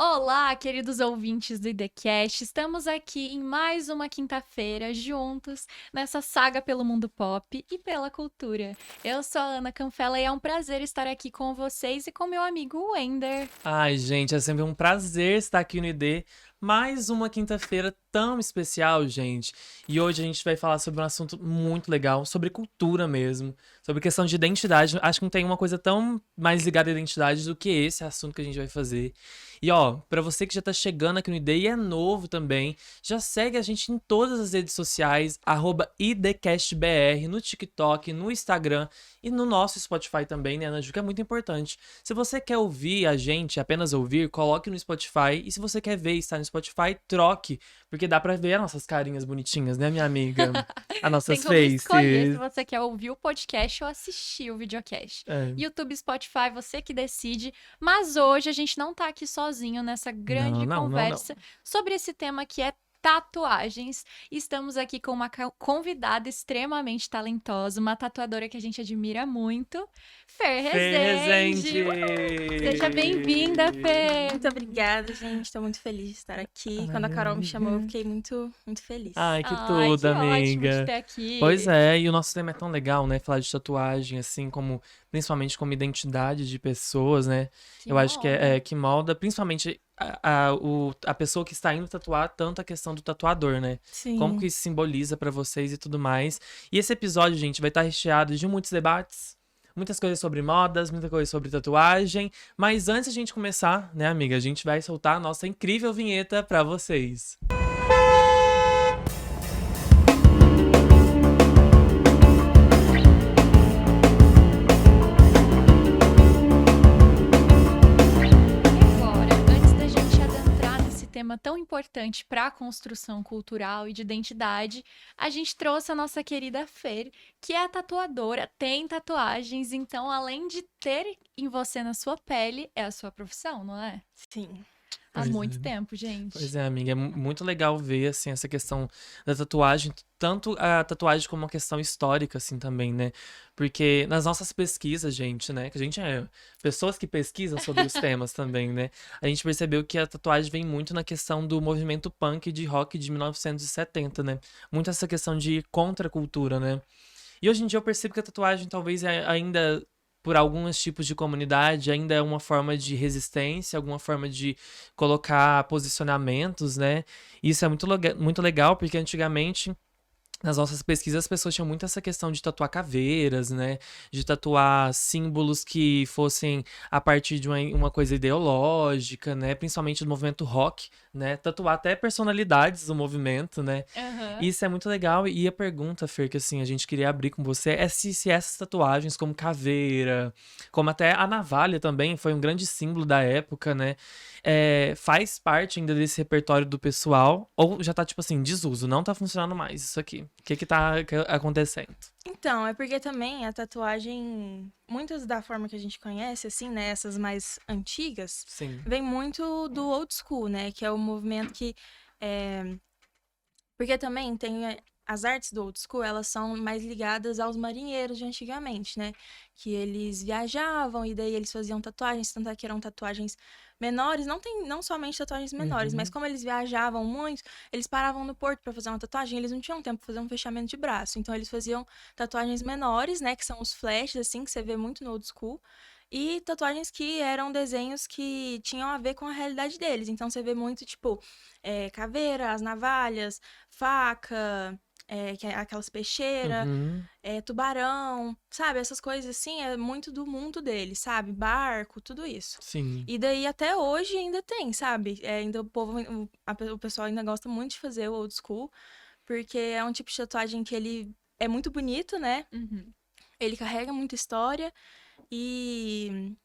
Olá, queridos ouvintes do IDCast. Estamos aqui em mais uma quinta-feira juntos nessa saga pelo mundo pop e pela cultura. Eu sou a Ana Canfela e é um prazer estar aqui com vocês e com meu amigo Wender. Ai, gente, é sempre um prazer estar aqui no ID. Mais uma quinta-feira tão especial, gente. E hoje a gente vai falar sobre um assunto muito legal, sobre cultura mesmo, sobre questão de identidade. Acho que não tem uma coisa tão mais ligada à identidade do que esse assunto que a gente vai fazer. E ó, pra você que já tá chegando aqui no ID e é novo também, já segue a gente em todas as redes sociais, @idcastbr, no TikTok, no Instagram e no nosso Spotify também, né, Ana Ju, que é muito importante. Se você quer ouvir a gente, apenas ouvir, coloque no Spotify. E se você quer ver e está no Spotify, troque. Porque dá pra ver as nossas carinhas bonitinhas, né, minha amiga? As Tem nossas como escolher se faces. você quer ouvir o podcast ou assistir o videocast. É. YouTube, Spotify, você que decide. Mas hoje a gente não tá aqui sozinho nessa Não, grande não, não, não. conversa sobre esse tema que é tatuagens. Estamos aqui com uma convidada extremamente talentosa, uma tatuadora que a gente admira muito, Fer Fê Rezende. Seja Rezende! bem-vinda, Fer! Muito obrigada, gente. Estou muito feliz de estar aqui. Quando a Ai, Carol me chamou, eu amiga. fiquei muito, muito feliz. Ai, que Ai, tudo, que ótimo te amiga. ter aqui. Pois é, e o nosso tema é tão legal, né? Falar de tatuagem, assim, como, principalmente como identidade de pessoas, né? Que Eu acho que molda. que molda, principalmente a pessoa que está indo tatuar, tanto a questão do tatuador, né? Como Sim. que isso simboliza pra vocês e tudo mais. E esse episódio, gente, vai estar recheado de muitos debates, muitas coisas sobre modas, muita coisa sobre tatuagem. Mas antes de a gente começar, né, amiga, a gente vai soltar a nossa incrível vinheta pra vocês. Agora, antes da gente adentrar nesse tema tão importante para a construção cultural e de identidade, a gente trouxe a nossa querida Fer, que é tatuadora, tem tatuagens, então além de ter em você na sua pele, é a sua profissão, não é? Sim. Há Pois muito é. tempo, Pois gente. é, amiga, é muito legal ver, assim, essa questão da tatuagem, tanto a tatuagem como uma questão histórica, assim, também, né? Porque nas nossas pesquisas, gente, né? Que a gente é pessoas que pesquisam sobre os temas também, né? A gente percebeu que a tatuagem vem muito na questão do movimento punk de rock de 1970, né? Muito essa questão de contracultura, né? E hoje em dia eu percebo que a tatuagem talvez ainda, por alguns tipos de comunidade, ainda é uma forma de resistência, alguma forma de colocar posicionamentos, né? E isso é muito legal, porque antigamente nas nossas pesquisas, as pessoas tinham muito essa questão de tatuar caveiras, né? De tatuar símbolos que fossem a partir de uma coisa ideológica, né? Principalmente do movimento rock, né? Tatuar até personalidades do movimento, né? Aham. E isso é muito legal. E a pergunta, Fer, que assim, a gente queria abrir com você é se essas tatuagens, como caveira, como até a navalha também, foi um grande símbolo da época, né? Faz parte ainda desse repertório do pessoal, ou já tá, tipo assim, desuso, não tá funcionando mais isso aqui. O que que tá acontecendo? Então, é porque também a tatuagem, muitas da forma que a gente conhece, assim, né? Essas mais antigas, Sim. vem muito do old school, né? Que é o movimento que. é, Porque também tem as artes do old school, elas são mais ligadas aos marinheiros de antigamente, né? Que eles viajavam e daí eles faziam tatuagens, tanto é que eram tatuagens menores, não somente tatuagens menores, mas Uhum. como eles viajavam muito, eles paravam no porto para fazer uma tatuagem, eles não tinham tempo para fazer um fechamento de braço, então eles faziam tatuagens menores, né, que são os flashes assim que você vê muito no old school. E tatuagens que eram desenhos que tinham a ver com a realidade deles. Então você vê muito, tipo, caveira, as navalhas, faca, que é aquelas peixeiras, Uhum. tubarão, sabe? Essas coisas assim, é muito do mundo deles, sabe? Barco, tudo isso. Sim. E daí até hoje ainda tem, sabe? Ainda o povo, o pessoal ainda gosta muito de fazer o old school, porque é um tipo de tatuagem que ele é muito bonito, né? Uhum. Ele carrega muita história e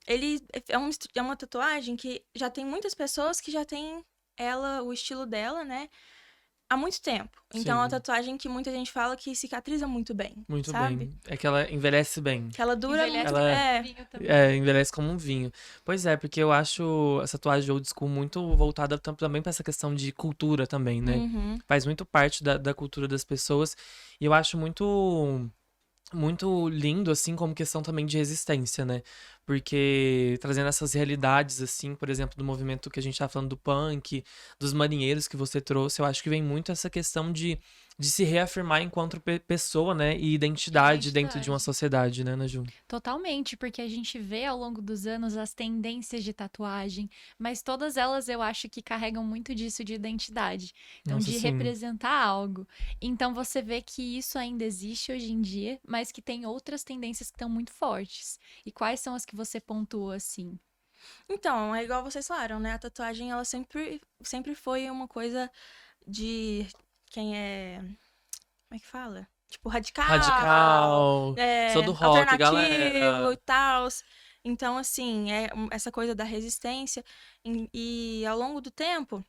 ele é uma tatuagem que já tem muitas pessoas que já têm ela, o estilo dela, né? Há muito tempo. Então é uma Sim. tatuagem que muita gente fala que cicatriza muito bem, Muito sabe? bem. É que ela envelhece bem. Que ela dura Envelhece muito. como Ela vinho também. envelhece como um vinho. Pois é, porque eu acho essa tatuagem old school muito voltada também pra essa questão de cultura também, né? Uhum. Faz muito parte da cultura das pessoas. E eu acho muito lindo, assim, como questão também de resistência, né? Porque trazendo essas realidades, assim, por exemplo, do movimento que a gente tá falando do punk, dos marinheiros que você trouxe, eu acho que vem muito essa questão de se reafirmar enquanto pessoa, né? E identidade dentro de uma Identidade. sociedade, né, Naju? Totalmente, porque a gente vê ao longo dos anos as tendências de tatuagem, mas todas elas eu acho que carregam muito disso de identidade, então Nossa, de sim. representar algo. Então você vê que isso ainda existe hoje em dia, mas que tem outras tendências que estão muito fortes. E quais são as que você pontua assim? Então, é igual vocês falaram, né? A tatuagem, ela sempre foi uma coisa de quem é. Como é que fala? Tipo, radical, Radical, sou do rock, alternativo galera. e tal. Então, assim, essa coisa da resistência. E ao longo do tempo,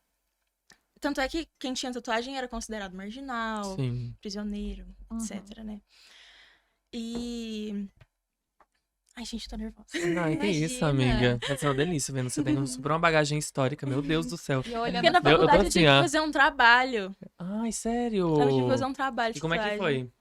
tanto é que quem tinha tatuagem era considerado marginal, Sim. prisioneiro, Uhum. etc, né? E. Ai, gente, tô nervosa. Ai, que isso, Imagina! amiga. Tá sendo uma delícia vendo. Você tem super uma bagagem histórica, meu Deus do céu. E olhando Porque a na Eu tô faculdade eu assim, tive que ó. fazer um trabalho. Ai, Eu tive que fazer sério? um trabalho E de como é que tatuagem. foi?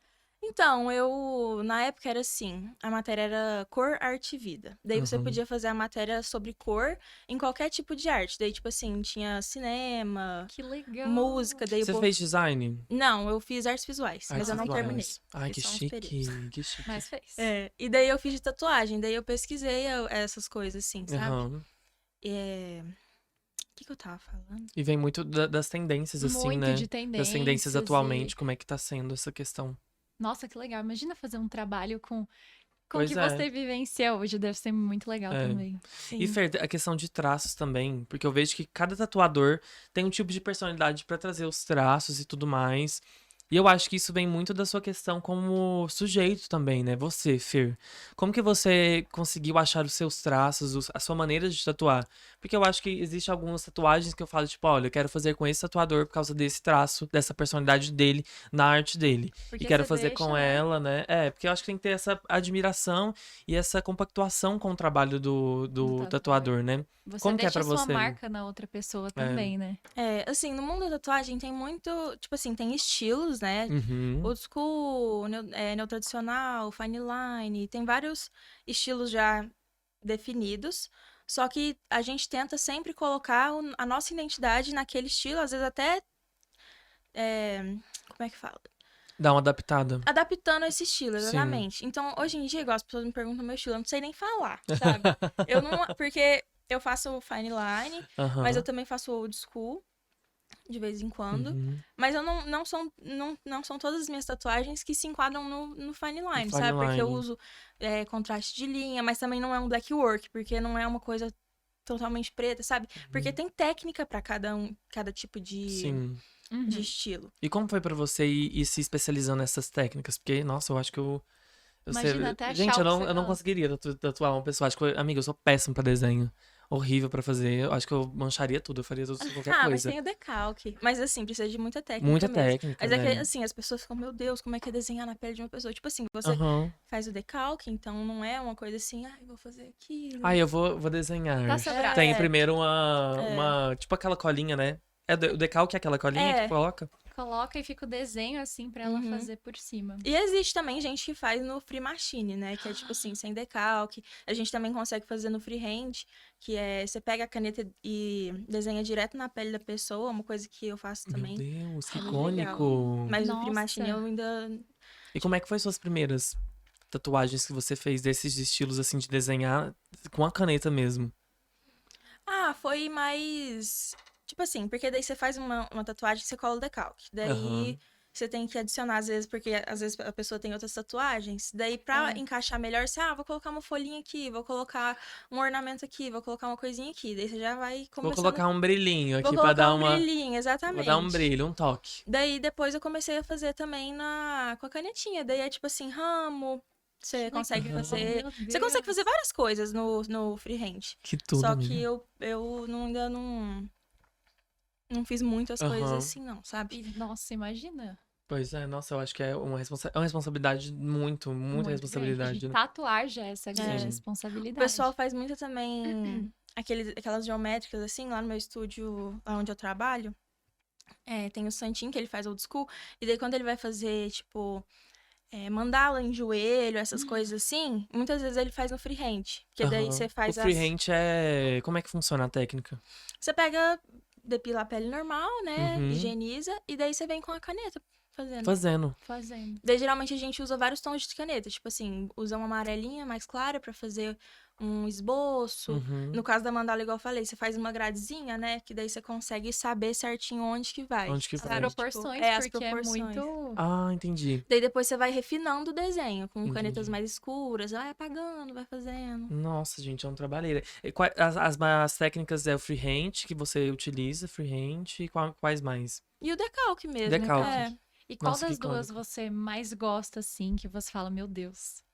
Então, na época era assim, a matéria era cor, arte e vida. Daí você Uhum. podia fazer a matéria sobre cor em qualquer tipo de arte. Daí, tipo assim, tinha cinema, Que legal! música, daí o Você povo... fez design? Não, eu fiz artes visuais, mas Artes eu não terminei. visuais. Ai, Fiz que só uns períodos. chique, que chique. Mas fez. E daí eu fiz de tatuagem, daí eu pesquisei essas coisas, assim, sabe? Aham. O que eu tava falando? E vem muito das tendências, assim, Muito né? de Das tendências tendências e atualmente, como é que tá sendo essa questão. nossa, que legal. Imagina fazer um trabalho com o que Pois é. você vivenciou hoje. Deve ser muito legal É. também. E Sim. Fer, a questão de traços também, porque eu vejo que cada tatuador tem um tipo de personalidade pra trazer os traços e tudo mais. E eu acho que isso vem muito da sua questão como sujeito também, né? Você, Fer. Como que você conseguiu achar os seus traços, a sua maneira de tatuar? Porque eu acho que existe algumas tatuagens que eu falo, tipo, olha, eu quero fazer com esse tatuador por causa desse traço, dessa personalidade dele, na arte dele. E Porque quero você fazer deixa, com né? ela, né? É, porque eu acho que tem que ter essa admiração e essa compactuação com o trabalho do, Do do tatuador. tatuador, né? Você Como que é deixa pra a sua você? marca na outra pessoa É. também, né? Assim, no mundo da tatuagem tem muito, tipo assim, tem estilos, né? Uhum. Old school, neotradicional, fine line, tem vários estilos já definidos. Só que a gente tenta sempre colocar a nossa identidade naquele estilo, às vezes até, como é que fala? Dá uma adaptada. Adaptando esse estilo, Sim. exatamente. Então, hoje em dia, igual as pessoas me perguntam meu estilo, eu não sei nem falar, sabe? Eu não, porque eu faço fine line, mas eu Aham. também faço old school de vez em quando. Uhum. Mas eu não são todas as minhas tatuagens que se enquadram no fine No line, fine sabe? Porque eu line. uso contraste de linha, mas também não é um black work, porque não é uma coisa totalmente preta, sabe? Porque Uhum. tem técnica pra cada tipo de Uhum. estilo. E como foi pra você ir se especializando nessas técnicas? Porque, nossa, eu acho que Imagina até Gente, achar o que você eu não gosta. conseguiria tatuar uma pessoa. Acho que, amiga, eu sou péssimo pra desenho. Horrível pra fazer. Eu acho que eu mancharia tudo. Eu faria tudo, qualquer Ah, mas coisa. tem o decalque. Mas assim, precisa de muita técnica Muita mesmo. técnica, Mas é que, né? assim, as pessoas ficam, meu Deus, como é que é desenhar na pele de uma pessoa? Tipo assim, você Aham. faz o decalque, então não é uma coisa assim, ai, vou fazer aquilo. Ah, eu vou desenhar. Tá seu braço. Tem É, primeiro é, tipo aquela colinha, né? O decalque é aquela colinha que é. coloca? Coloca e fica o desenho assim pra ela Uhum. fazer por cima. E existe também gente que faz no free machine, né? Que é tipo assim, sem decalque. A gente também consegue fazer no freehand, que é você pega a caneta e desenha direto na pele da pessoa, uma coisa que eu faço Meu também. Deus, que É muito legal. icônico. Mas no free machine eu Nossa. ainda. E como é que foi suas primeiras tatuagens que você fez desses estilos assim de desenhar com a caneta mesmo? Ah, foi mais. Tipo assim, porque daí você faz uma tatuagem e você cola o decalque. Daí Aham. você tem que adicionar, às vezes, porque às vezes a pessoa tem outras tatuagens. Daí, pra É. encaixar melhor, você, vou colocar uma folhinha aqui, vou colocar um ornamento aqui, vou colocar uma coisinha aqui. Daí você já vai Vou começando. colocar um brilhinho Vou aqui pra colocar dar um uma. brilhinho, Vou dar um exatamente. brilho, um toque. Daí depois eu comecei a fazer também com a canetinha. Daí é tipo assim, ramo. Você Que consegue legal, Aham. fazer. meu Você consegue fazer Deus. várias coisas no freehand. Que tudo, Só que amiga. eu ainda não fiz muitas coisas Aham. assim, não, sabe? E, nossa, imagina. Pois é, nossa, eu acho que é é uma responsabilidade muita Muito grande. De responsabilidade, né? tatuar já é essa grande É. Sim. O pessoal responsabilidade. faz muito também aquelas geométricas, assim, lá no meu estúdio, lá onde eu trabalho. Tem o Santinho, que ele faz old school. E daí quando ele vai fazer, tipo, mandala em joelho, essas coisas assim, muitas vezes ele faz no freehand. Porque daí Aham. você O faz freehand é... Como é que funciona a técnica? Você pega, depila a pele normal, né? Uhum. Higieniza, e daí você vem com a caneta fazendo. Fazendo. Fazendo. Daí geralmente a gente usa vários tons de caneta. Tipo assim, usa uma amarelinha mais clara pra fazer um esboço. Uhum. No caso da mandala, igual eu falei, você faz uma gradezinha, né? Que daí você consegue saber certinho onde que vai. Onde que As vai. sabe? proporções, Tipo, as porque proporções. é muito... Ah, entendi. Daí depois você vai refinando o desenho com canetas Entendi. mais escuras, vai apagando, vai fazendo. Nossa, gente, é um trabalheira. E as técnicas é o freehand que você utiliza, freehand, e quais mais? E o decalque mesmo. Decalque. É. E qual Nossa, que das duas icônico. você mais gosta, assim, que você fala, meu Deus,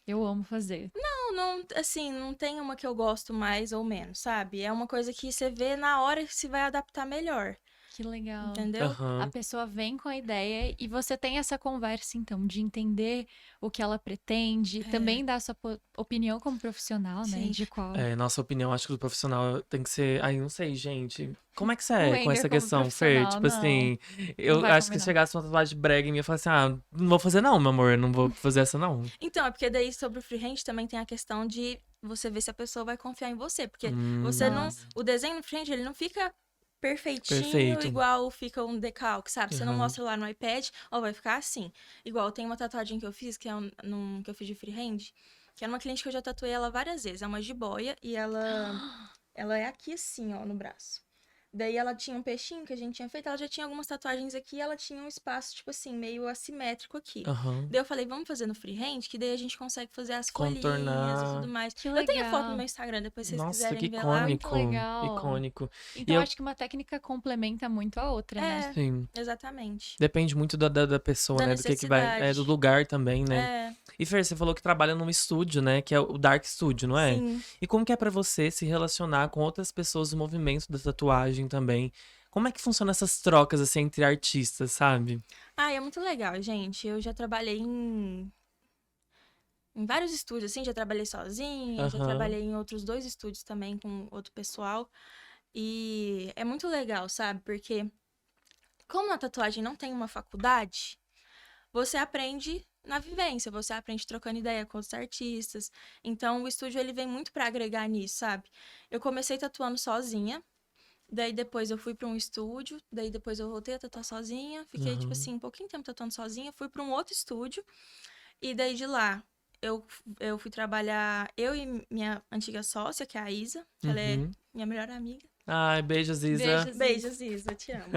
eu amo fazer? Não, assim, não tem uma que eu gosto mais ou menos, sabe? É uma coisa que você vê na hora que se vai adaptar melhor, Que legal. entendeu? A Aham. pessoa vem com a ideia e você tem essa conversa, então, de entender o que ela pretende, também dar sua opinião como profissional, né? Sim. De qual. É, nossa opinião, acho que o profissional tem que ser. Ai, não sei, gente. Como é que você O é com Wender essa como questão, Fer? profissional, Tipo não. assim, Não eu vai acho que combinar. se chegasse uma tatuagem brega em mim, eu falasse assim, ah, não vou fazer não, meu amor, não vou fazer essa não. Então, é porque daí sobre o freehand também tem a questão de você ver se a pessoa vai confiar em você, porque Hum, você não, Nossa. o desenho no freehand ele não fica perfeitinho Perfeito. igual fica um decalque, sabe? Você não Aham. mostra lá no iPad, ó, vai ficar assim. Igual tem uma tatuagem que eu fiz, que é que eu fiz de freehand, que é uma cliente que eu já tatuei ela várias vezes, é uma jiboia e ela é aqui assim, ó, no braço. Daí ela tinha um peixinho que a gente tinha feito, ela já tinha algumas tatuagens aqui, e ela tinha um espaço, tipo assim, meio assimétrico aqui. Aham. Daí eu falei, vamos fazer no freehand, que daí a gente consegue fazer as folhinhas e Contornar. tudo mais. Que Eu tenho foto no legal. meu Instagram, depois se vocês Nossa, quiserem que ver lá. icônico. Muito legal. Icônico. Então, eu- acho que uma técnica complementa muito a outra, né? É, Sim. exatamente. Depende muito da pessoa, Da né? Do que vai. É, do necessidade. lugar também, né? É, E Fer, você falou que trabalha num estúdio, né? Que é o Dark Studio, não é? sim. E como que é pra você se relacionar com outras pessoas do movimento da tatuagem também? Como é que funcionam essas trocas, assim, entre artistas, sabe? Ah, é muito legal, gente. Eu já trabalhei em vários estúdios, assim, já trabalhei sozinha, já Aham. trabalhei em outros 2 estúdios também com outro pessoal. E é muito legal, sabe? Porque como a tatuagem não tem uma faculdade, você aprende na vivência, você aprende trocando ideia com outros artistas. Então, o estúdio, ele vem muito pra agregar nisso, sabe? Eu comecei tatuando sozinha, daí depois eu fui pra um estúdio, daí depois eu voltei a tatuar sozinha, fiquei, tipo Aham. assim, um pouquinho tempo tatuando sozinha, fui pra um outro estúdio, e daí de lá eu fui trabalhar, eu e minha antiga sócia, que é a Isa, que ela é Uhum. minha melhor amiga. Ai, beijos, Isa. Beijos. Beijos, Isa, te amo.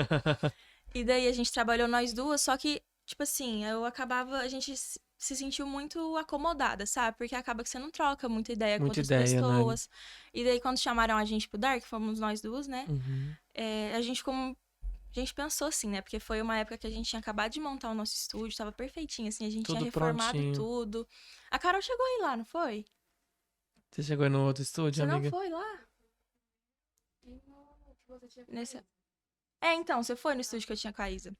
E daí a gente trabalhou nós duas, só que, tipo assim, a gente se sentiu muito acomodada, sabe? Porque acaba que você não troca muita ideia com Muita outras ideia, né? pessoas. E daí quando chamaram a gente pro Dark, fomos nós duas, né? Uhum. A gente pensou assim, né? Porque foi uma época que a gente tinha acabado de montar o nosso estúdio, tava perfeitinho, assim, a gente tinha Tudo reformado prontinho. tudo. A Carol chegou aí lá, não foi? Você chegou aí no outro estúdio, Você não amiga? foi lá? Então, você foi no estúdio que eu tinha com a Isa.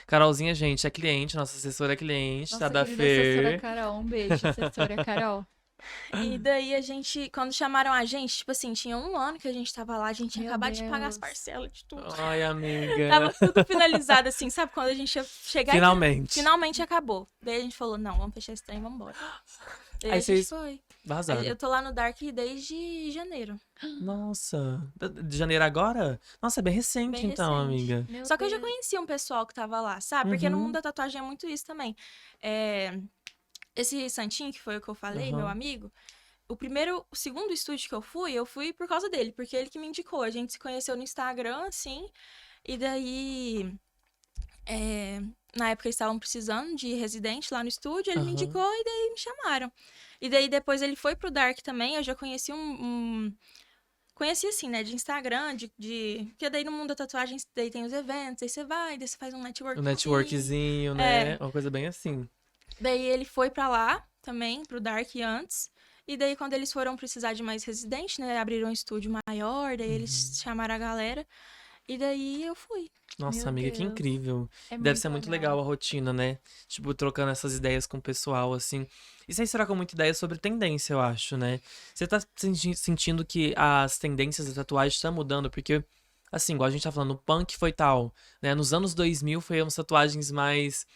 Carolzinha, gente, é cliente, nossa assessora é cliente, tá? Nossa Da querida assessora Fer. Carol, um beijo, assessora Carol. E daí a gente, quando chamaram a gente, tipo assim, tinha 1 ano que a gente tava lá, a gente tinha Meu acabado de pagar as Deus. parcelas de tudo. Ai, amiga. Tava tudo finalizado, assim, sabe? Quando a gente ia chegar Finalmente. finalmente acabou. Daí a gente falou, não, vamos fechar esse trem e vamos embora. Daí Aí a gente vocês foi. vazaram. Eu tô lá no Dark desde janeiro. Nossa. De janeiro agora? Nossa, é bem recente Bem então, recente. amiga. Meu Só que eu já Deus. conhecia um pessoal que tava lá, sabe? Porque no Uhum. mundo da tatuagem é muito isso também. Esse Santinho, que foi o que eu falei, meu Aham. amigo, o segundo estúdio que eu fui por causa dele, porque ele que me indicou. A gente se conheceu no Instagram, assim, e daí, na época eles estavam precisando de residente lá no estúdio, ele me Aham. indicou e daí me chamaram. E daí depois ele foi pro Dark também, eu já conheci conheci assim, né, de Instagram, porque daí no mundo da tatuagem, daí tem os eventos, aí você vai, daí você faz um network. O networkzinho, né? Uma coisa bem assim. Daí ele foi pra lá também, pro Dark antes. E daí quando eles foram precisar de mais residente, né, abriram um estúdio maior, daí eles chamaram a galera. E daí eu fui. Nossa, Meu amiga, que Deus. incrível. É Deve ser muito legal a rotina, né? Tipo, trocando essas ideias com o pessoal, assim. E vocês trocam muita ideia sobre tendência, eu acho, né? Você tá sentindo que as tendências da tatuagem estão mudando? Porque, assim, igual a gente tá falando, o punk foi tal, né? Nos anos 2000 foi umas tatuagens mais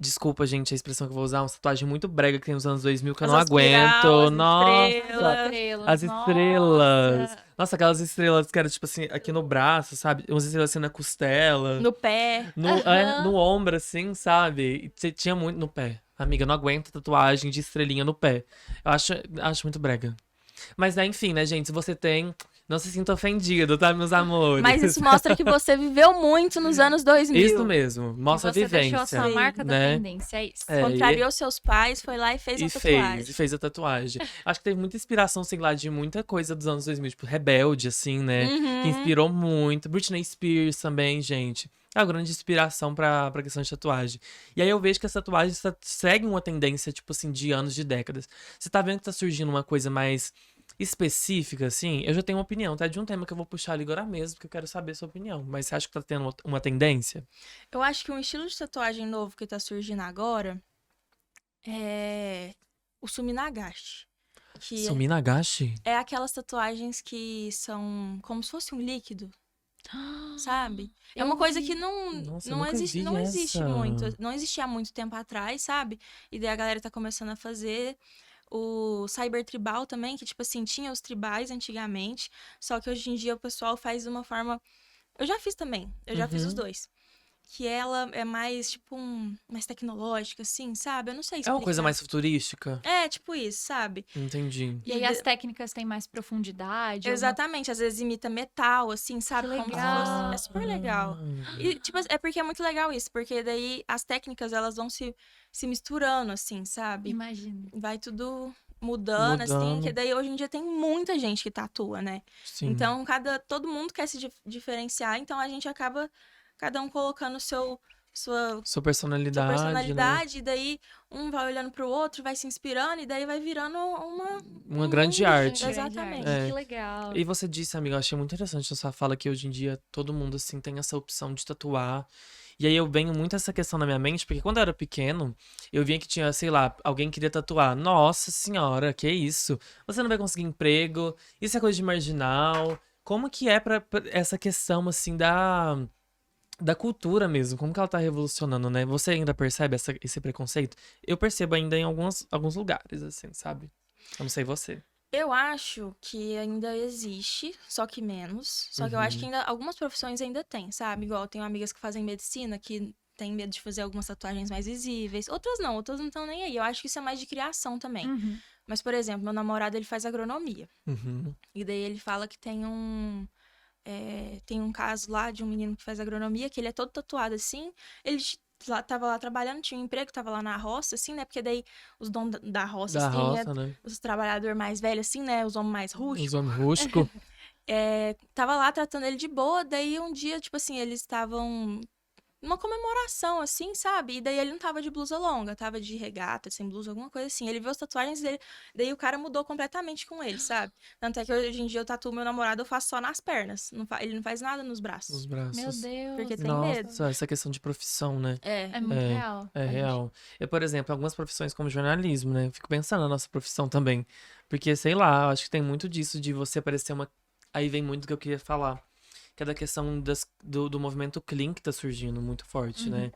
Desculpa, gente, a expressão que eu vou usar, uma tatuagem muito brega que tem nos anos 2000 que eu As não espiral, aguento. as Nossa! estrelas. As estrelas. Nossa. Nossa, aquelas estrelas que era, tipo assim, aqui no braço, sabe? Umas estrelas assim na costela. No pé. No ombro, assim, sabe? E tinha muito no pé. Amiga, eu não aguento tatuagem de estrelinha no pé. Eu acho muito brega. Mas, né, enfim, né, gente? Se você tem, não se sinta ofendido, tá, meus amores? Mas isso mostra que você viveu muito nos anos 2000. Isso mesmo. Mostra a Você deixou a vivência. sua marca da né? tendência, é isso. É, Contrariou seus pais, foi lá e fez a E tatuagem. fez a tatuagem. Acho que teve muita inspiração, sei lá, de muita coisa dos anos 2000, tipo Rebelde, assim, né? Que inspirou muito. Britney Spears também, gente. É uma grande inspiração pra questão de tatuagem. E aí eu vejo que as tatuagens seguem uma tendência, tipo assim, de anos, de décadas. Você tá vendo que tá surgindo uma coisa mais específica, assim? Eu já tenho uma opinião, tá? De um tema que eu vou puxar ali agora mesmo, porque eu quero saber a sua opinião. Mas você acha que tá tendo uma tendência? Eu acho que um estilo de tatuagem novo que tá surgindo agora é o Suminagashi. Que Suminagashi? é aquelas tatuagens que são como se fosse um líquido, sabe? É uma coisa que Nossa, eu não nunca existe, vi não existe essa. muito, não existia há muito tempo atrás, sabe? E daí a galera tá começando a fazer o cyber tribal também, que tipo assim, tinha os tribais antigamente, só que hoje em dia o pessoal faz de uma forma. Eu já fiz também, eu já fiz os dois. Que ela é mais, tipo, mais tecnológica, assim, sabe? Eu não sei É uma coisa explicar. mais futurística? É, tipo isso, sabe? Entendi. E aí as técnicas têm mais profundidade? Exatamente, às vezes imita metal, assim, sabe? Que Como se legal. fosse. É super legal. E, tipo, é porque é muito legal isso, porque daí as técnicas, elas vão se misturando, assim, sabe? Imagina. Vai tudo mudando, assim, que daí hoje em dia tem muita gente que tatua, né? Sim. Então, todo mundo quer se diferenciar, então a gente acaba cada um colocando sua Sua personalidade, né? personalidade, e daí um vai olhando pro outro, vai se inspirando, e daí vai virando Uma grande mundo. arte. Exatamente. É. Que legal. E você disse, amiga, eu achei muito interessante a sua fala que hoje em dia todo mundo, assim, tem essa opção de tatuar. E aí eu venho muito essa questão na minha mente, porque quando eu era pequeno, eu via que tinha, sei lá, alguém queria tatuar. Nossa senhora, que isso? Você não vai conseguir emprego, isso é coisa de marginal. Como que é pra essa questão, assim, da cultura mesmo? Como que ela tá revolucionando, né? Você ainda percebe esse preconceito? Eu percebo ainda em alguns lugares, assim, sabe? Eu não sei você. Eu acho que ainda existe, só que menos. Só que eu acho que ainda algumas profissões ainda tem, sabe? Igual eu tenho amigas que fazem medicina que têm medo de fazer algumas tatuagens mais visíveis. Outras não estão nem aí. Eu acho que isso é mais de criação também. Uhum. Mas, por exemplo, meu namorado, ele faz agronomia. Uhum. E daí ele fala que tem um caso lá de um menino que faz agronomia, que ele é todo tatuado assim. Ele tava lá trabalhando, tinha um emprego, tava lá na roça, assim, né? Porque daí os donos da roça, Da assim, roça, né? os trabalhadores mais velhos, assim, né? Os homens mais rústicos. Os homens rústicos. Tava lá tratando ele de boa, daí um dia, tipo assim, eles estavam numa comemoração, assim, sabe? E daí ele não tava de blusa longa, tava de regata, sem blusa, alguma coisa assim. Ele viu as tatuagens dele, daí o cara mudou completamente com ele, sabe? Tanto é que hoje em dia eu tatuo meu namorado, eu faço só nas pernas. Ele não faz nada nos braços. Nos braços. Meu Deus. Porque tem Nossa, medo. essa questão de profissão, né? É muito real. É real. Eu, por exemplo, algumas profissões como jornalismo, né? Eu fico pensando na nossa profissão também. Porque, sei lá, eu acho que tem muito disso de você parecer uma. Aí vem muito do que eu queria falar. Que é da questão do movimento clean que tá surgindo muito forte, né?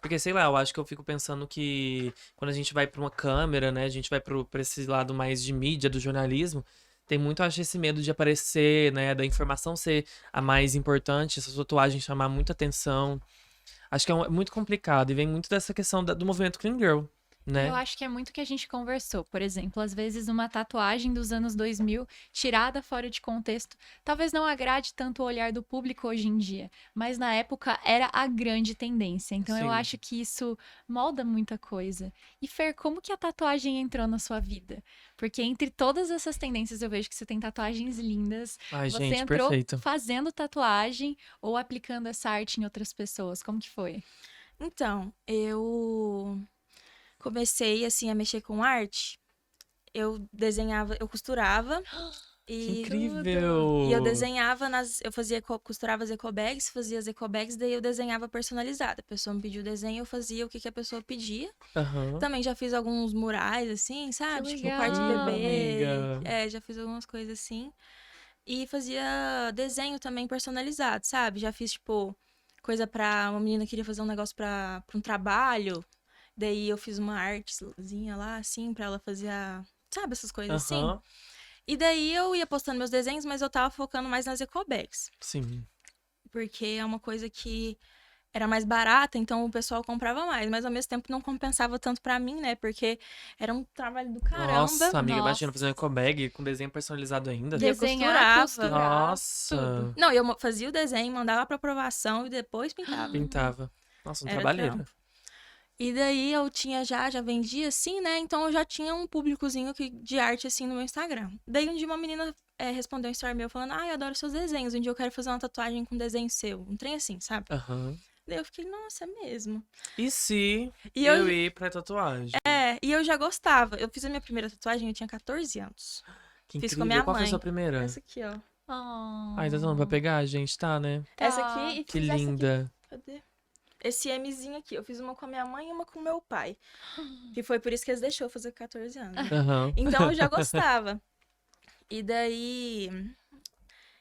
Porque, sei lá, eu acho que eu fico pensando que quando a gente vai pra uma câmera, né? A gente vai pra esse lado mais de mídia, do jornalismo. Tem muito, acho, esse medo de aparecer, né? Da informação ser a mais importante, essa tatuagem chamar muita atenção. Acho que é muito complicado e vem muito dessa questão do movimento Clean Girl, né? Eu acho que é muito o que a gente conversou. Por exemplo, às vezes uma tatuagem dos anos 2000, tirada fora de contexto, talvez não agrade tanto o olhar do público hoje em dia, mas na época era a grande tendência. Então eu Sim. acho que isso molda muita coisa. E Fer, como que a tatuagem entrou na sua vida? Porque entre todas essas tendências eu vejo que você tem tatuagens lindas. Ai, Você gente, entrou perfeito. fazendo tatuagem ou aplicando essa arte em outras pessoas? Como que foi? Então, eu comecei, assim, a mexer com arte. Eu desenhava, eu costurava. Que E incrível! E eu desenhava eu costurava as ecobags, fazia as ecobags, daí eu desenhava personalizada. A pessoa me pediu o desenho, eu fazia o que a pessoa pedia. Aham. Também já fiz alguns murais, assim, sabe? Que Tipo, legal, quarto de bebê. amiga. Já fiz algumas coisas assim. E fazia desenho também personalizado, sabe? Já fiz, tipo, coisa pra uma menina que queria fazer um negócio pra um trabalho. Daí eu fiz uma artezinha lá, assim, pra ela fazer sabe, essas coisas assim? Aham. E daí eu ia postando meus desenhos, mas eu tava focando mais nas ecobags. Sim. Porque é uma coisa que era mais barata, então o pessoal comprava mais. Mas ao mesmo tempo não compensava tanto pra mim, né? Porque era um trabalho do caramba. Nossa, amiga, Nossa. imagina fazer um eco bag com desenho personalizado ainda. E eu Desenhar, costurava. Nossa. tudo. Não, eu fazia o desenho, mandava pra aprovação e depois pintava. Pintava. Nossa, um Era trabalheiro. trampo. E daí eu tinha já vendia assim, né? Então eu já tinha um públicozinho de arte assim no meu Instagram. Daí um dia uma menina respondeu um story meu falando: eu adoro seus desenhos. Um dia eu quero fazer uma tatuagem com desenho seu. Um trem assim, sabe? Aham. Daí eu fiquei, nossa, é mesmo. E se E eu ir pra tatuagem? e eu já gostava. Eu fiz a minha primeira tatuagem, eu tinha 14 anos. Que Fiz com incrível. a minha Qual foi a mãe. sua primeira? Essa aqui, ó. Ainda não vai pegar, gente, tá, né? Essa Tá. aqui e Que fiz essa aqui. linda. Cadê? Esse Mzinho aqui. Eu fiz uma com a minha mãe e uma com o meu pai. Que foi por isso que eles deixou eu fazer 14 anos. Aham. Então eu já gostava. E daí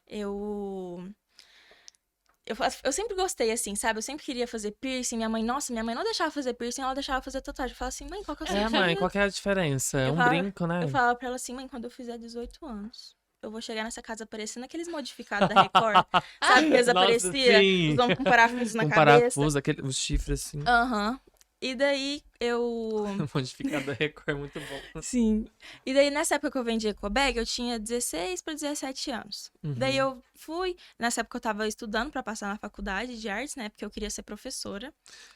eu eu sempre gostei, assim, sabe? Eu sempre queria fazer piercing. Minha mãe não deixava fazer piercing, ela deixava fazer tatuagem. Eu falava assim, mãe, qual que é o É, mãe, segredo? qual que é a diferença? É Eu um falava- brinco, né? Eu falava pra ela assim, mãe, quando eu fizer 18 anos, eu vou chegar nessa casa parecendo aqueles modificados da Record. Sabe que eles Nossa, apareciam? sim. Os homens com parafuso na Um cabeça. parafuso, os chifres assim. Aham. E daí eu. Modificado da Record é muito bom. Sim. E daí, nessa época que eu vendi ecobag, eu tinha 16 para 17 anos. Uhum. Daí eu fui. Nessa época eu tava estudando pra passar na faculdade de artes, né? Porque eu queria ser professora.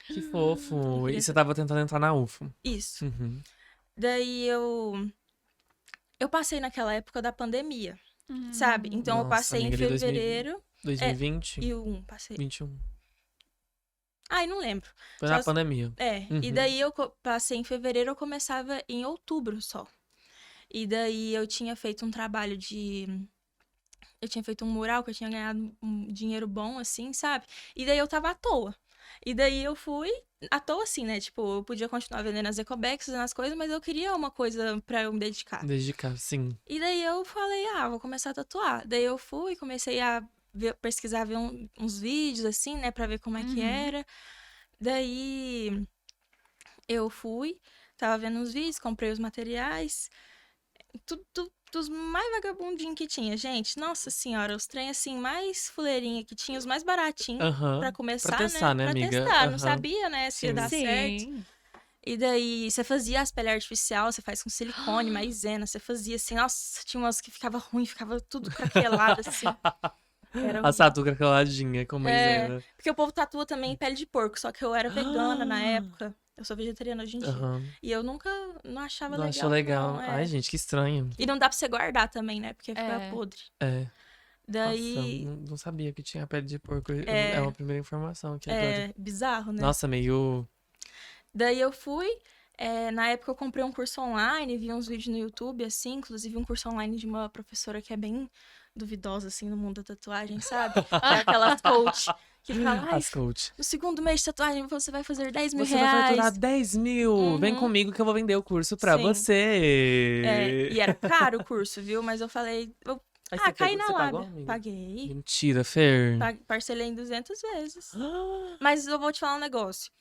Que fofo. queria E você ser- tava tentando entrar na UFO. Isso. Uhum. Daí eu. Eu passei naquela época da pandemia, sabe? Então eu Nossa, passei em amiga, de 2000. fevereiro 2020? e o passei. 21. Ai, não lembro. Foi Só na pandemia. E Uhum. daí eu passei em fevereiro, eu começava em outubro só. E daí eu tinha feito um trabalho de. Eu tinha feito um mural que eu tinha ganhado um dinheiro bom, assim, sabe? E daí eu tava à toa. E daí eu fui à toa, assim, né? Tipo, eu podia continuar vendendo as ecobags, fazendo as coisas, mas eu queria uma coisa pra eu me dedicar. Dedicar, sim. E daí eu falei, vou começar a tatuar. Daí eu fui, comecei a pesquisar, ver uns vídeos, assim, né? Pra ver como é que era. Daí eu fui, tava vendo uns vídeos, comprei os materiais. Tudo dos mais vagabundinhos que tinha, gente. Nossa senhora, os trem assim, mais fuleirinha que tinha, os mais baratinhos Aham. pra começar, Pra testar, né, Pra amiga? testar, não Aham. sabia, né, se ia Sim. dar certo. Sim. E daí, você fazia as peles artificial, você faz com silicone, maisena, você fazia assim, nossa, tinha umas que ficava ruim, ficava tudo craquelado, assim. Era A horrível. satuca caladinha, com maisena. Porque o povo tatua também em pele de porco, só que eu era vegana na época. Eu sou vegetariana hoje em dia. Aham. E eu nunca, não achava Não legal. achou legal. não, Ai, gente, que estranho. E não dá pra você guardar também, né? Porque fica É. podre. É. Daí, Nossa, não sabia que tinha pele de porco. É uma primeira informação aqui agora. é bizarro, né? Nossa, meio. Daí eu fui, na época eu comprei um curso online, vi uns vídeos no YouTube, assim, inclusive um curso online de uma professora que é bem duvidosa, assim, no mundo da tatuagem, sabe? Que é aquelas coach que fala, As coach. no segundo mês de tatuagem você vai fazer 10 mil Você vai reais. faturar 10 mil. Vem Uhum. comigo que eu vou vender o curso pra Sim. você. E era caro o curso, viu? Mas eu falei, Aí você caí pegou- na você lábia. pagou, amiga? Paguei. Mentira, Fer. Parcelei em 200 vezes. Mas eu vou te falar um negócio.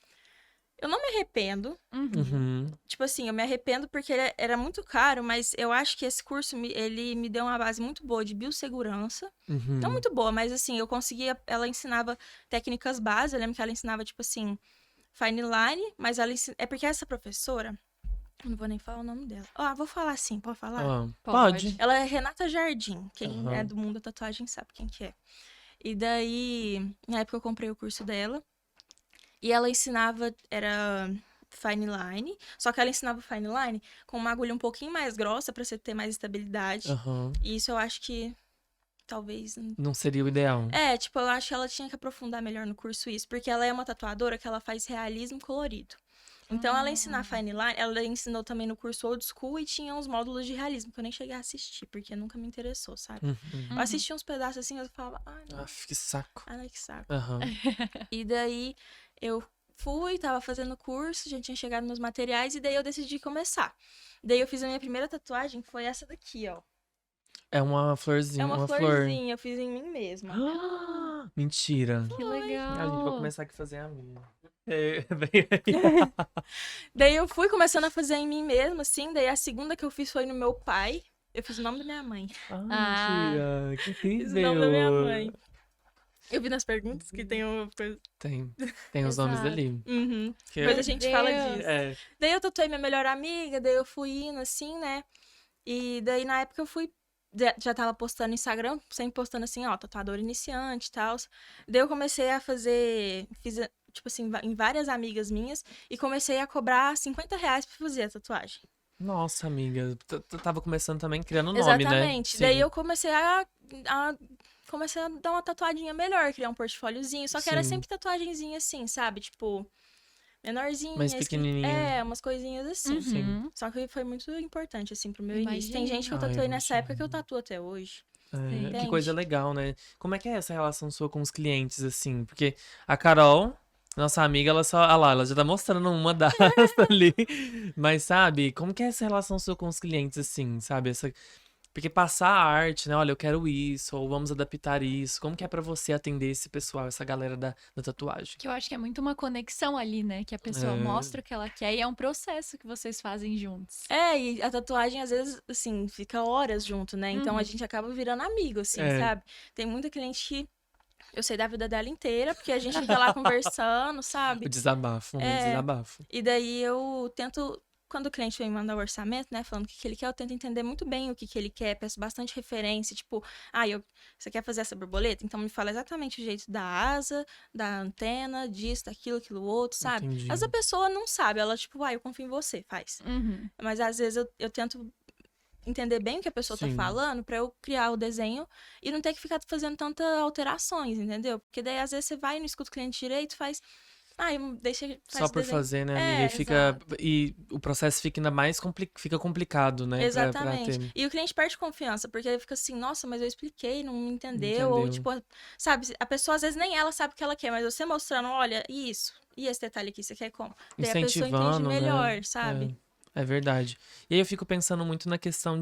Eu não me arrependo. Uhum. Tipo assim, eu me arrependo porque ele era muito caro, mas eu acho que esse curso, ele me deu uma base muito boa de biossegurança. Uhum. Não muito boa, mas assim, eu conseguia... Ela ensinava técnicas básicas. Eu lembro que ela ensinava, tipo assim, fine line, mas ela é porque essa professora... Eu não vou nem falar o nome dela. Vou falar assim, pode falar? Ah, Pode. pode. Ela é Renata Jardim. Quem Aham. é do mundo da tatuagem sabe quem que é. E daí, na época eu comprei o curso dela. E ela ensinava, era fine line. Só que ela ensinava fine line com uma agulha um pouquinho mais grossa pra você ter mais estabilidade. Aham. E isso eu acho que talvez... Não seria o ideal. Tipo, eu acho que ela tinha que aprofundar melhor no curso isso. Porque ela é uma tatuadora que ela faz realismo colorido. Então, ela ensinar fine line, ela ensinou também no curso old school e tinha uns módulos de realismo que eu nem cheguei a assistir, porque nunca me interessou, sabe? Uhum. Eu assisti uns pedaços assim, eu falava, não, Aff, que saco. que saco. Aham. E daí, eu fui, tava fazendo curso, já tinha chegado nos materiais, e daí eu decidi começar. Daí eu fiz a minha primeira tatuagem, foi essa daqui, ó. É uma florzinha, É uma flor. florzinha, eu fiz em mim mesma. Mentira. Que legal. A gente vai começar aqui a fazer a minha. É, bem aí. Daí eu fui começando a fazer em mim mesma, assim. Daí a segunda que eu fiz foi no meu pai. Eu fiz o nome da minha mãe. Ai, Ah, mentira, que Fiz o nome da minha incrível. mãe. Eu vi nas perguntas que tem uma coisa. Tem os nomes exato. ali. Uhum. Que Depois a Meu gente fala Deus. disso. é, Daí eu tatuei minha melhor amiga, daí eu fui indo assim, né? E daí na época eu fui. Já tava postando no Instagram, sempre postando assim, ó, tatuador iniciante e tal. Daí eu comecei a fazer. Fiz, tipo assim, em várias amigas minhas. E comecei a cobrar R$ 50 pra fazer a tatuagem. nossa, amiga, tava começando também criando nome, né? Exatamente. Daí Sim, eu comecei a dar uma tatuadinha melhor, criar um portfóliozinho. Só que era sim. sempre tatuagenzinha assim, sabe? Tipo, Mais menorzinha, pequenininha. umas coisinhas assim. Sim. Uhum, Só que foi muito importante, assim, pro meu início. Tem gente que imagino. eu Ai, tatuei nessa época que eu imagino. tatuo até hoje. É, que Sim. coisa Entende? legal, né? Como é que é essa relação sua com os clientes, assim? Porque a Carol, nossa amiga, ela só. Ah lá, ela já tá mostrando uma das ali. Mas, sabe, como que é essa relação sua com os clientes, assim, sabe? Porque passar a arte, né? Olha, eu quero isso, ou vamos adaptar isso. Como que é pra você atender esse pessoal, essa galera da tatuagem? Que eu acho que é muito uma conexão ali, né? Que a pessoa É, mostra o que ela quer e é um processo que vocês fazem juntos. É, e a tatuagem, às vezes, assim, fica horas junto, né? Então a Uhum. gente acaba virando amigo, assim, é. sabe? Tem muita cliente que eu sei da vida dela inteira, porque a gente fica lá conversando, O sabe? desabafo, um É, desabafo. e daí eu tento, quando o cliente vem mandar o orçamento, né, falando o que que ele quer, eu tento entender muito bem o que que ele quer, peço bastante referência, tipo, você quer fazer essa borboleta? Então me fala exatamente o jeito da asa, da antena, disso, daquilo, aquilo outro, sabe? Às vezes Entendi. a pessoa não sabe, ela tipo, eu confio em você, faz. Uhum. Mas às vezes eu tento entender bem o que a pessoa tá Sim. falando pra eu criar o desenho e não ter que ficar fazendo tantas alterações, entendeu? Porque daí às vezes você vai e não escuta o cliente direito, faz, deixa, Só faz o por desenho. fazer, né, amiga? E É, fica. Exato. E o processo fica ainda mais fica complicado, né? Pra exatamente. ter. E o cliente perde confiança, porque ele fica assim, nossa, mas eu expliquei, não entendeu. Ou, Entendeu? tipo, sabe, a pessoa às vezes nem ela sabe o que ela quer, mas você mostrando, olha, isso, e esse detalhe aqui, você quer como? Daí a pessoa entende Incentivando, né? melhor, sabe? É verdade. E aí eu fico pensando muito na questão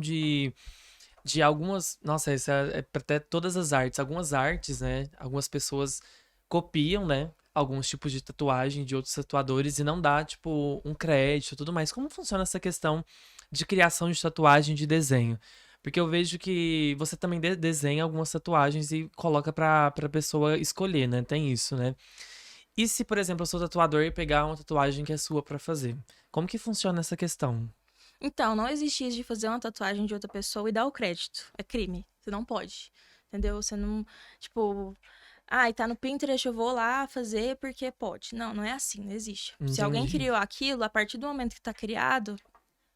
de algumas. Nossa, isso é pra até todas as artes. Algumas artes, né? Algumas pessoas copiam, né? Alguns tipos de tatuagem de outros tatuadores e não dá, tipo, um crédito e tudo mais. Como funciona essa questão de criação de tatuagem de desenho? Porque eu vejo que você também desenha algumas tatuagens e coloca pra pessoa escolher, né? Tem isso, né? E se, por exemplo, eu sou tatuador e pegar uma tatuagem que é sua pra fazer? Como que funciona essa questão? Então, não existe isso de fazer uma tatuagem de outra pessoa e dar o crédito. É crime. Você não pode. Entendeu? Você não, tipo, e tá no Pinterest, eu vou lá fazer porque pode. Não, não é assim, não existe. Se alguém Entendi. criou aquilo, a partir do momento que tá criado,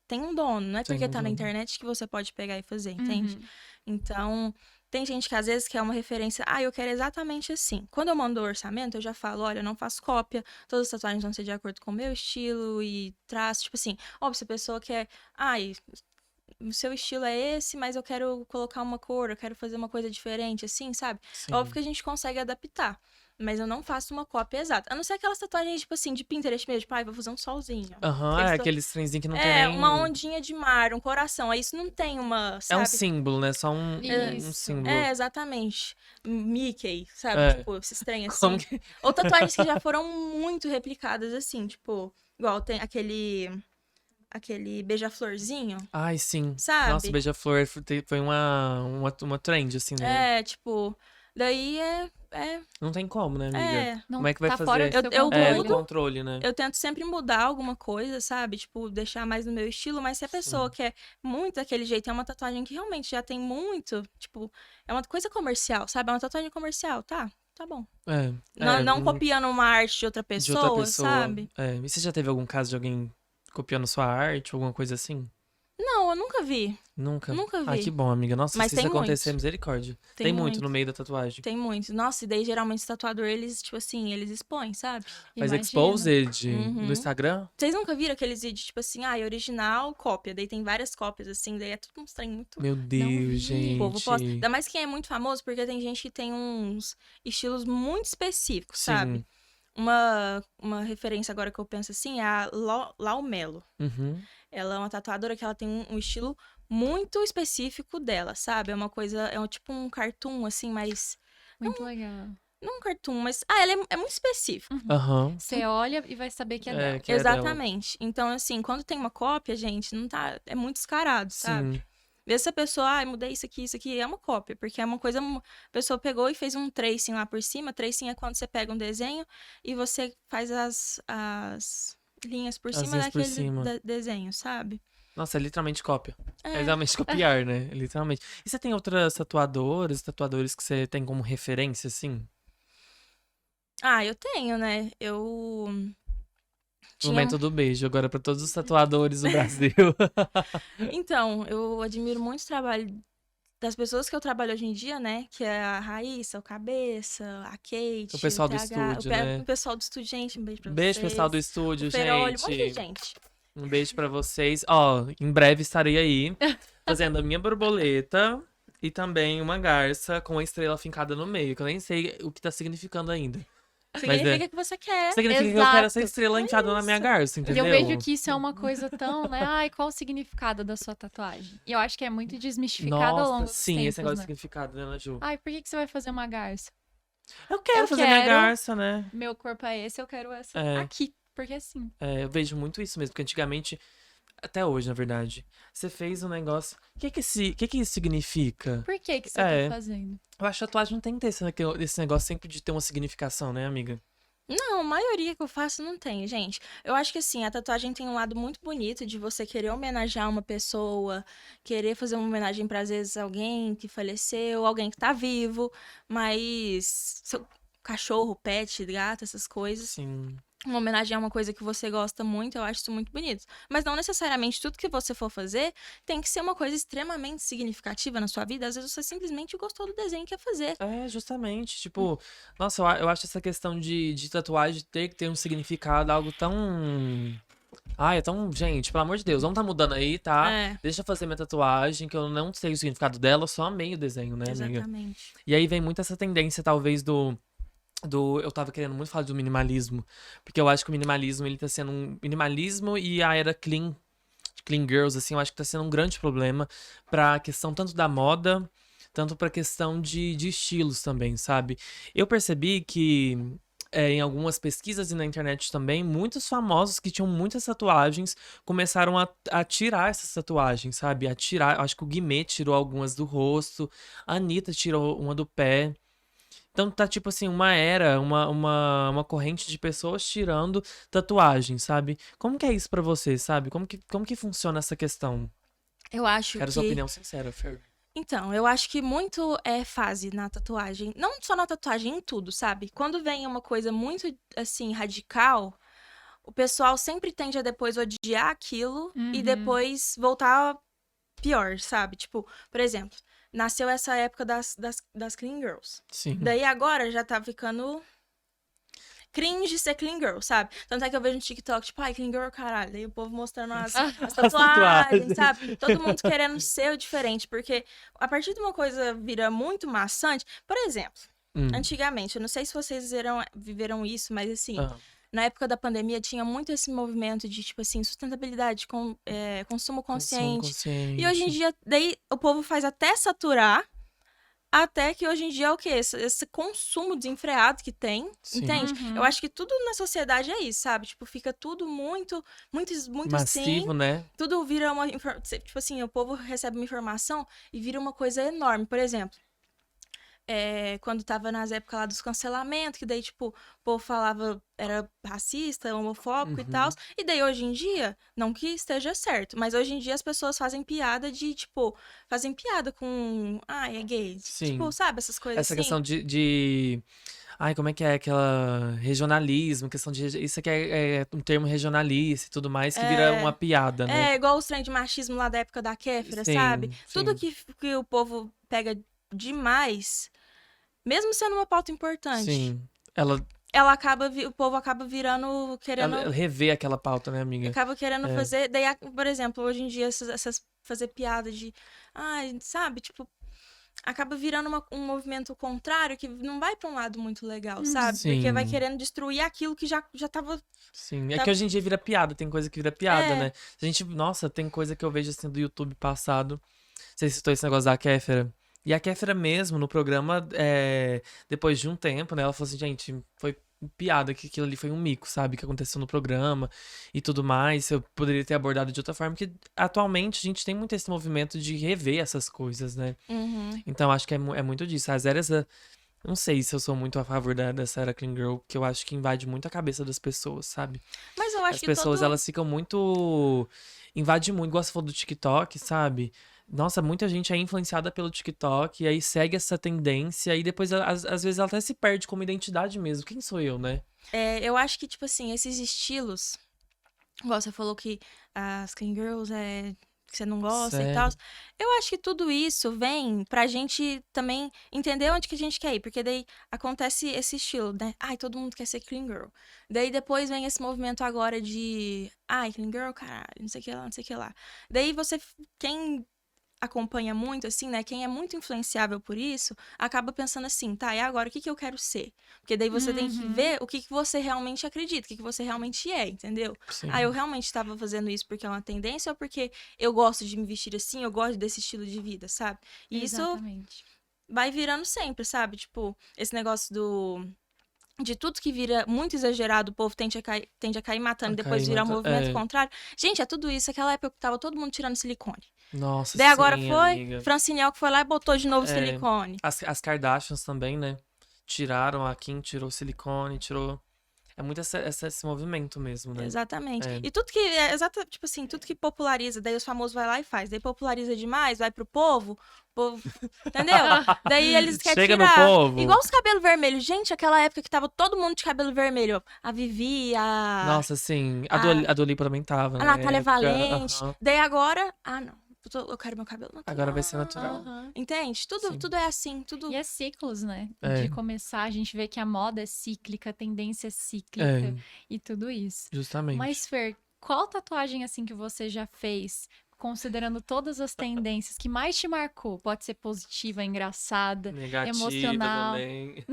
tem um dono. Não é Tem porque um tá na dono. internet que você pode pegar e fazer, entende? Uhum. Então, tem gente que às vezes quer uma referência, eu quero exatamente assim. Quando eu mando o orçamento, eu já falo, olha, eu não faço cópia, todas as tatuagens vão ser de acordo com o meu estilo e traço, tipo assim, óbvio, se a pessoa quer, o seu estilo é esse, mas eu quero colocar uma cor, eu quero fazer uma coisa diferente, assim, sabe? Óbvio Sim. que a gente consegue adaptar. Mas eu não faço uma cópia exata. A não ser aquelas tatuagens, tipo assim, de Pinterest mesmo. Tipo, vou fazer um solzinho. Aham, é aqueles trenzinhos que não tem Uma nem. ondinha de mar, um coração. Aí isso não tem uma, É um sabe? símbolo, né? Só um Isso. símbolo. Exatamente. Mickey, sabe? É. Tipo, esses trem Como assim. que. Ou tatuagens que já foram muito replicadas, assim, tipo, igual tem aquele beija-florzinho, Ai, sim. Nossa, sabe? beija-flor foi uma trend, assim, né? Tipo, daí Não tem como, né, amiga? é. Como Não é que vai tá fora fazer? do seu Eu É, do controle. mudo, controle, né? eu tento sempre mudar alguma coisa, sabe? Tipo, deixar mais no meu estilo, mas se a pessoa Sim. quer muito daquele jeito, é uma tatuagem que realmente já tem muito, tipo, é uma coisa comercial, sabe? É uma tatuagem comercial, tá bom. É, Não, é, não copiando uma arte de outra de outra pessoa, pessoa. sabe? É. E você já teve algum caso de alguém copiando sua arte, alguma coisa assim? Não, eu nunca vi. Nunca? Nunca Ai, que vi. bom, amiga. Nossa, Mas se isso tem acontecer, muito. misericórdia. Tem Tem muito no muito. meio da tatuagem. Tem muito. Nossa, e daí geralmente os tatuadores, eles, tipo assim, eles expõem, sabe? Faz Imagino. exposed no Uhum. Instagram? Vocês nunca viram aqueles vídeos, tipo assim, original, cópia. Daí tem várias cópias, assim, daí é tudo um trem muito. Meu Não Deus, vi. O povo posta. gente. Ainda mais quem é muito famoso, porque tem gente que tem uns estilos muito específicos, sabe? Sim. Uma referência agora que eu penso assim é a Lau Melo. Uhum. Ela é uma tatuadora que ela tem um estilo muito específico dela, sabe? É uma coisa, tipo um cartoon, assim, mas Muito legal. Não um cartoon, mas. Ah, ela é muito específica. Aham. Você olha e vai saber que é dela. Que é dela. Exatamente. Então, assim, quando tem uma cópia, gente, não tá. É muito descarado, sabe? Sim. Vê se a pessoa, mudei isso aqui, é uma cópia, porque é uma coisa. A pessoa pegou e fez um tracing lá por cima. Tracing é quando você pega um desenho e você faz as linhas por As cima linhas por daquele cima. desenho, sabe? Nossa, é literalmente cópia. É É. literalmente copiar, né? Literalmente. E você tem outras tatuadores que você tem como referência, assim? Eu tenho, né? Eu tinha. Momento do beijo, agora pra todos os tatuadores do Brasil. Então, eu admiro muito o trabalho das pessoas que eu trabalho hoje em dia, né? Que é a Raíssa, o Cabeça, a Kate, O pessoal do TH, estúdio, né? o pessoal do estúdio, gente, um beijo pra Beijo, vocês. pessoal do estúdio, O Ferolho, um monte de gente. gente. Um beijo pra vocês. Ó, em breve estarei aí fazendo a minha borboleta e também uma garça com a estrela fincada no meio, que eu nem sei o que tá significando ainda. Significa que você quer. Significa que eu quero essa Exato. estrela enfiada na minha garça, E entendeu? eu vejo que isso é uma coisa tão, né? Ai, qual o significado da sua tatuagem? E eu acho que é muito desmistificado ao longo Nossa, dos sim, esse tempos, negócio de né? significado, né, Ana Ju? Ai, por que que você vai fazer uma garça? Eu quero Eu fazer minha quero. garça, né? Meu corpo é esse, eu quero essa É. aqui. Porque assim, Eu vejo muito isso mesmo, porque antigamente, até hoje, na verdade, você fez um negócio. O que que isso significa? por que que você É. tá fazendo? Eu acho que a tatuagem não tem que ter esse negócio sempre de ter uma significação, né, amiga? Não, a maioria que eu faço não tem, gente. Eu acho que assim, a tatuagem tem um lado muito bonito de você querer homenagear uma pessoa, querer fazer uma homenagem pra, às vezes, alguém que faleceu, alguém que tá vivo, mas seu cachorro, pet, gato, essas coisas. Sim. Uma homenagem a uma coisa que você gosta muito, eu acho isso muito bonito. Mas não necessariamente tudo que você for fazer tem que ser uma coisa extremamente significativa na sua vida. Às vezes você simplesmente gostou do desenho e quer fazer. Justamente. Tipo, nossa, eu acho essa questão de tatuagem ter que ter um significado, algo tão. Ai, é tão. Gente, pelo amor de Deus, vamos tá mudando aí, tá? É, Deixa eu fazer minha tatuagem, que eu não sei o significado dela, eu só amei o desenho, né, amiga? exatamente. E aí vem muito essa tendência, talvez, eu tava querendo muito falar do minimalismo, porque eu acho que o minimalismo, ele tá sendo um minimalismo e a era clean girls, assim, eu acho que tá sendo um grande problema pra questão tanto da moda, tanto pra questão de estilos também, sabe? Eu percebi que em algumas pesquisas e na internet também, muitos famosos que tinham muitas tatuagens começaram a tirar essas tatuagens, sabe? A tirar, acho que o Guimê tirou algumas do rosto, a Anitta tirou uma do pé. Então tá tipo assim, uma corrente de pessoas tirando tatuagem, sabe? Como que é isso pra você, sabe? Como que funciona essa questão? Eu acho Quero que. sua opinião sincera, Fer. Então, eu acho que muito é fase na tatuagem. Não só na tatuagem, em tudo, sabe? Quando vem uma coisa muito, assim, radical, o pessoal sempre tende a depois odiar aquilo e Uhum. depois voltar pior, sabe? Tipo, por exemplo, nasceu essa época das Clean Girls. Sim. Daí agora já tá ficando cringe ser clean girl, sabe? Tanto é que eu vejo no TikTok, tipo, ai, clean girl, caralho. Daí o povo mostrando as tatuagens, tatuagens. sabe? Todo mundo querendo ser o diferente, porque a partir de uma coisa vira muito maçante. Por exemplo, antigamente, eu não sei se vocês viveram isso, mas assim, Ah, na época da pandemia tinha muito esse movimento de, tipo assim, sustentabilidade, consumo consumo consciente. E hoje em consciente. dia, daí o povo faz até saturar. Até que hoje em dia é o quê? Esse consumo desenfreado que tem, Sim. entende? Uhum. Eu acho que tudo na sociedade é isso, sabe? Tipo, fica tudo muito assim. Massivo, né? Tudo vira uma. Tipo assim, o povo recebe uma informação e vira uma coisa enorme. Por exemplo, quando tava nas épocas lá dos cancelamentos, que daí, tipo, o povo falava, era racista, homofóbico e tal. E daí, hoje em dia, não que esteja certo, mas hoje em dia as pessoas fazem piada de, tipo, fazem piada com, é gay. Sim. Tipo, sabe, essas coisas Essa assim. questão de. Ai, como é que é aquela regionalismo, questão de. Isso aqui é um termo regionalista e tudo mais, que vira uma piada, né? É, igual os trem de machismo lá da época da Kéfera, Sim, sabe? sim. Tudo que o povo pega demais, mesmo sendo uma pauta importante, Sim. o povo acaba virando, querendo. Ela revê aquela pauta, né, amiga? Acaba querendo É. fazer. Daí, por exemplo, hoje em dia, fazer piada de. Ai, sabe? Tipo, acaba virando um movimento contrário que não vai pra um lado muito legal, sabe? Porque vai Sim. querendo destruir aquilo que já tava. Sim, é Tá- que hoje em dia vira piada, tem coisa que vira piada, É. né? A gente, nossa, tem coisa que eu vejo assim do YouTube passado. Você citou esse negócio da Kéfera. E a Kéfera mesmo, no programa, depois de um tempo, né? Ela falou assim, gente, foi piada que aquilo ali foi um mico, sabe? Que aconteceu no programa e tudo mais. Eu poderia ter abordado de outra forma, porque atualmente a gente tem muito esse movimento de rever essas coisas, né? Uhum. Então acho que é muito disso. As eras não sei se eu sou muito a favor dessa era Clean Girl, porque eu acho que invade muito a cabeça das pessoas, sabe? Mas eu acho As que pessoas, todo. elas ficam muito. Invade muito, igual você falou do TikTok, sabe? Nossa, muita gente é influenciada pelo TikTok, e aí segue essa tendência, e depois, às vezes, ela até se perde como identidade mesmo. Quem sou eu, né? Eu acho que, tipo assim, esses estilos. Igual você falou que as Clean Girls que você não gosta e tal. Sério. Eu acho que tudo isso vem pra gente também entender onde que a gente quer ir. Porque daí acontece esse estilo, né? Ai, todo mundo quer ser Clean Girl. Daí depois vem esse movimento agora de. Ai, Clean Girl, caralho, não sei o que lá, não sei o que lá. Daí você. Quem acompanha muito, assim, né? Quem é muito influenciável por isso, acaba pensando assim, tá, e agora o que que eu quero ser? Porque daí você tem que Uhum. ver o que que você realmente acredita, o que que você realmente é, entendeu? Ah, eu Sim. realmente estava fazendo isso porque é uma tendência ou porque eu gosto de me vestir assim, eu gosto desse estilo de vida, sabe? E isso Exatamente. vai virando sempre, sabe? Tipo, esse negócio de tudo que vira muito exagerado, o povo tende a cair matando A e depois virar um Caimata. movimento contrário. Gente, é tudo isso. Aquela época que tava todo mundo tirando silicone. Nossa, Daí agora sim, foi, amiga. Francine que foi lá e botou de novo É, silicone. as Kardashians também, né? Tiraram, a Kim tirou silicone, tirou. É muito esse movimento mesmo, né? Exatamente. É. E tudo que, tipo assim, tudo que populariza, daí os famosos vai lá e faz. Daí populariza demais, vai pro povo, entendeu? Daí eles querem Chega no tirar. povo. Igual os cabelos vermelhos. Gente, aquela época que tava todo mundo de cabelo vermelho. A Vivi, Nossa, sim. a, A Dua Lipa também tava a na Natália época. Valente. Aham. Daí agora, não. Eu quero meu cabelo Agora vai natural. ser natural. Aham. Entende? Tudo, Sim. tudo é assim, tudo. E é ciclos, né? É. De começar, a gente vê que a moda é cíclica, a tendência é cíclica É, e tudo isso. justamente. Mas, Fer, qual tatuagem assim que você já fez, considerando todas as tendências, que mais te marcou? Pode ser positiva, engraçada, Negativa emocional. também.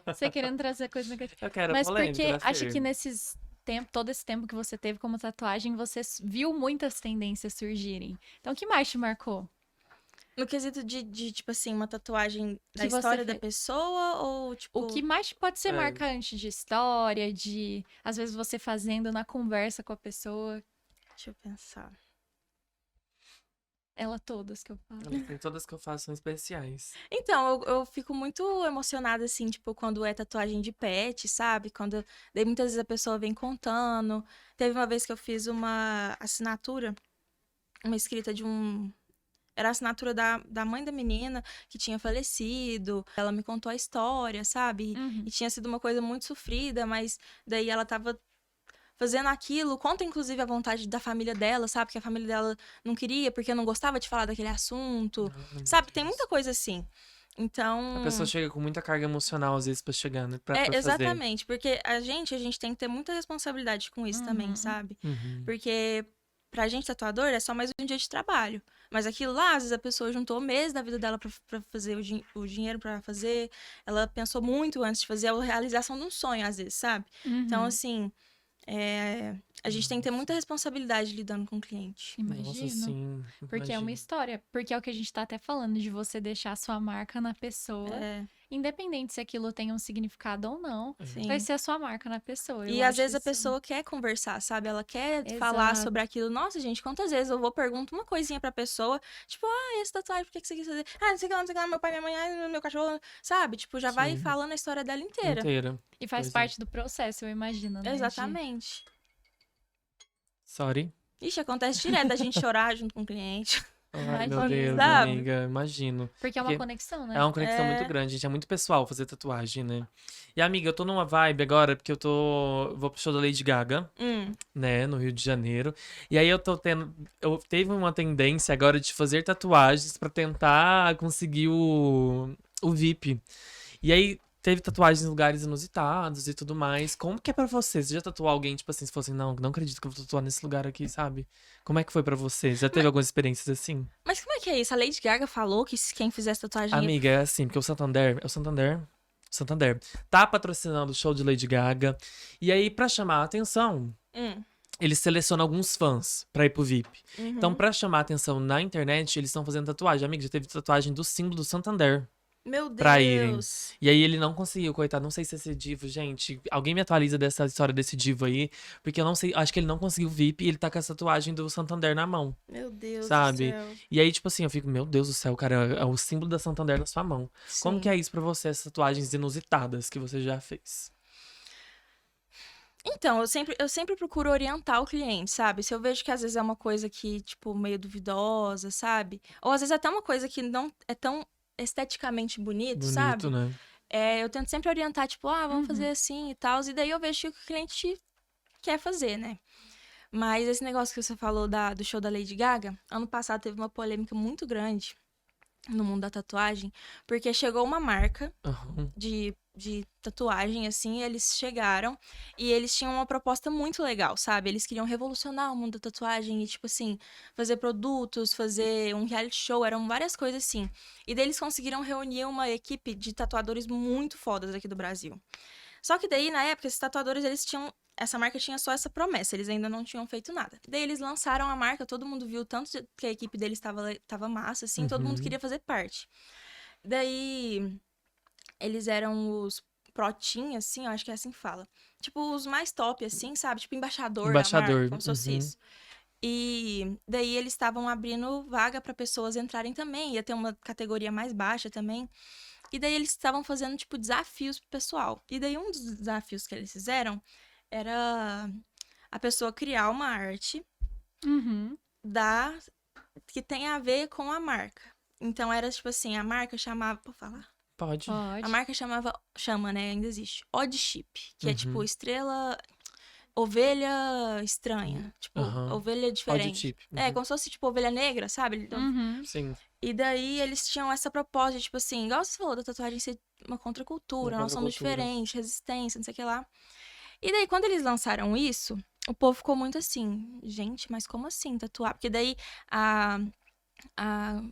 Você querendo trazer coisa negativa. Eu quero Mas polêmica, porque né, acho que Fer? nesses tempo, todo esse tempo que você teve como tatuagem, você viu muitas tendências surgirem. Então, o que mais te marcou? No quesito de, tipo assim, uma tatuagem da Que você história da fez? pessoa ou, tipo. O que mais pode ser É. marcante de história, de às vezes você fazendo na conversa com a pessoa, Deixa eu pensar. ela todas que eu falo. Assim, todas que eu faço são especiais. Então, eu fico muito emocionada, assim, tipo, quando é tatuagem de pet, sabe? Daí muitas vezes a pessoa vem contando. Teve uma vez que eu fiz uma assinatura, uma escrita de um. Era a assinatura da mãe da menina que tinha falecido. Ela me contou a história, sabe? Uhum. E tinha sido uma coisa muito sofrida, mas daí ela tava fazendo aquilo, conta inclusive a vontade da família dela, sabe? Que a família dela não queria porque não gostava de falar daquele assunto, Ai, meu sabe? Tem Deus. muita coisa assim. A Então, pessoa chega com muita carga emocional, às vezes, pra chegar, né? Pra fazer. exatamente, porque a gente tem que ter muita responsabilidade com isso também, Uhum. sabe? Uhum. Porque pra gente tatuador é só mais um dia de trabalho. Mas aquilo lá, às vezes a pessoa juntou meses da vida dela pra fazer o dinheiro pra fazer. Ela pensou muito antes de fazer a realização de um sonho, às vezes, sabe? Então, Uhum. assim, a gente tem que ter muita responsabilidade lidando com o cliente. Nossa, Imagino. sim. Porque é uma Imagino. história. Porque é o que a gente tá até falando, de você deixar a sua marca na pessoa. É, Independente se aquilo tem um significado ou não, sim. vai ser a sua marca na pessoa. E Eu às acho vezes a isso- pessoa quer conversar, sabe? Ela quer falar Exato. sobre aquilo. Nossa, gente, quantas vezes eu vou pergunto uma coisinha pra pessoa, tipo, esse tatuagem, por que que você quis fazer? Ah, não sei o que lá, não sei o que lá, meu pai, minha mãe, ai, meu cachorro, sabe? Tipo, já vai Sim. falando a história dela inteira. Inteira. E faz Pois é. parte do processo, eu imagino, né? de- Exatamente. Sorry. Ixi, acontece direto da gente chorar junto com o cliente. Ai, meu Imagino. Deus, Sabe? amiga. Imagino. Porque é uma Porque conexão, né? é uma conexão É. muito grande, gente. É muito pessoal fazer tatuagem, né? E, amiga, eu tô numa vibe agora, porque vou pro show da Lady Gaga, né, no Rio de Janeiro. E aí eu teve uma tendência agora de fazer tatuagens pra tentar conseguir o VIP. E aí teve tatuagens em lugares inusitados e tudo mais. Como que é pra você? Você já tatuou alguém, tipo assim, se fosse, não acredito que eu vou tatuar nesse lugar aqui, sabe? Como é que foi pra você? Já teve algumas experiências assim? Mas como é que é isso? A Lady Gaga falou que quem fizesse tatuagem... Amiga, é assim, porque o Santander tá patrocinando o show de Lady Gaga. E aí, pra chamar a atenção, Hum, eles selecionam alguns fãs pra ir pro VIP. Então, Uhum. pra chamar atenção na internet, eles estão fazendo tatuagem. Amiga, já teve tatuagem do símbolo do Santander Meu pra irem. Deus. E aí ele não conseguiu, coitado. Não sei se esse divo, gente. Alguém me atualiza dessa história desse divo aí. Porque eu não sei. Acho que ele não conseguiu VIP e ele tá com essa tatuagem do Santander na mão, Meu Deus do sabe? céu. E aí, tipo assim, eu fico, meu Deus do céu, cara, é o símbolo da Santander na sua mão. Como que Sim. é isso pra você, essas tatuagens inusitadas que você já fez? Então, eu sempre procuro orientar o cliente, sabe? Se eu vejo que às vezes é uma coisa que, tipo, meio duvidosa, sabe? Ou às vezes até uma coisa que não é tão esteticamente bonito, Bonito, sabe? né? Eu tento sempre orientar, tipo, vamos fazer Uhum. assim e tal. E daí eu vejo que o cliente quer fazer, né? Mas esse negócio que você falou do show da Lady Gaga, ano passado teve uma polêmica muito grande no mundo da tatuagem, porque chegou uma marca Aham. de tatuagem, assim, eles chegaram e eles tinham uma proposta muito legal, sabe? Eles queriam revolucionar o mundo da tatuagem e, tipo assim, fazer produtos, fazer um reality show, eram várias coisas assim. E daí eles conseguiram reunir uma equipe de tatuadores muito fodas aqui do Brasil. Só que daí, na época, esses tatuadores, eles tinham. Essa marca tinha só essa promessa, eles ainda não tinham feito nada. Daí eles lançaram a marca, todo mundo viu tanto que a equipe deles tava massa, assim, todo mundo Uhum. queria fazer parte. Daí eles eram os protinhos, assim, eu acho que é assim que fala. Tipo, os mais top, assim, sabe? Tipo, embaixador da marca, Embaixador. como se fosse Uhum. isso. E daí eles estavam abrindo vaga para pessoas entrarem também, ia ter uma categoria mais baixa também. E daí eles estavam fazendo, tipo, desafios pro pessoal. E daí um dos desafios que eles fizeram era a pessoa criar uma arte Uhum. da que tem a ver com a marca. Então era tipo assim, a marca chamava, vou falar. Pode. A Pode. marca chama, né, ainda existe, Odd Chip, que é tipo Uhum. estrela, ovelha estranha, tipo, Aham. ovelha Audio diferente. chip. É, Uhum. como se fosse tipo ovelha negra, sabe? Então, Uhum. Sim. e daí eles tinham essa proposta, tipo assim, igual você falou da tatuagem ser uma Uma contracultura, nós somos contracultura. diferentes, resistência, não sei o que lá. E daí, quando eles lançaram isso, o povo ficou muito assim, gente, mas como assim tatuar? Porque daí a,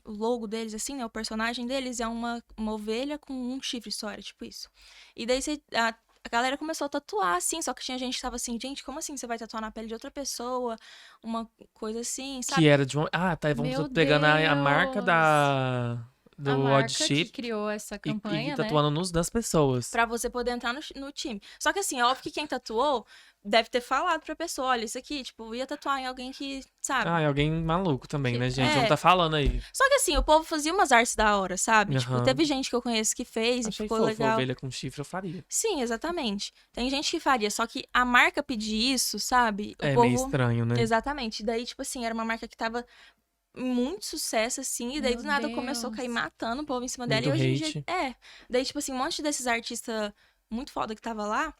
o logo deles, assim, né, o personagem deles é uma ovelha com um chifre só, era tipo isso. E daí a galera começou a tatuar, assim, só que tinha gente que tava assim, gente, como assim você vai tatuar na pele de outra pessoa? Uma coisa assim, Que sabe? era de uma. Ah, tá. Vamos Meu pegando a marca Deus! A do Odd marca que Chip criou essa e campanha, né? tatuando nos das pessoas. Pra você poder entrar no time. Só que assim, é óbvio que quem tatuou deve ter falado pra pessoa, olha, isso aqui, tipo, ia tatuar em alguém que, sabe? Ah, é alguém maluco também, Que- né, gente? Vamos É. tá falando aí. Só que assim, o povo fazia umas artes da hora, sabe? Tipo, Aham. teve gente que eu conheço que fez e Achei ficou fofo. legal. Ovelha com chifre eu faria. Sim, exatamente. Tem gente que faria, só que a marca pedir isso, sabe? O É meio povo. estranho, né? Exatamente. Daí, tipo assim, era uma marca que tava em muito sucesso, assim, e daí Meu do nada começou a cair Deus. matando o povo em cima dela. Muito E hoje em dia. hate. É. Daí, tipo assim, um monte desses artistas muito foda que tava lá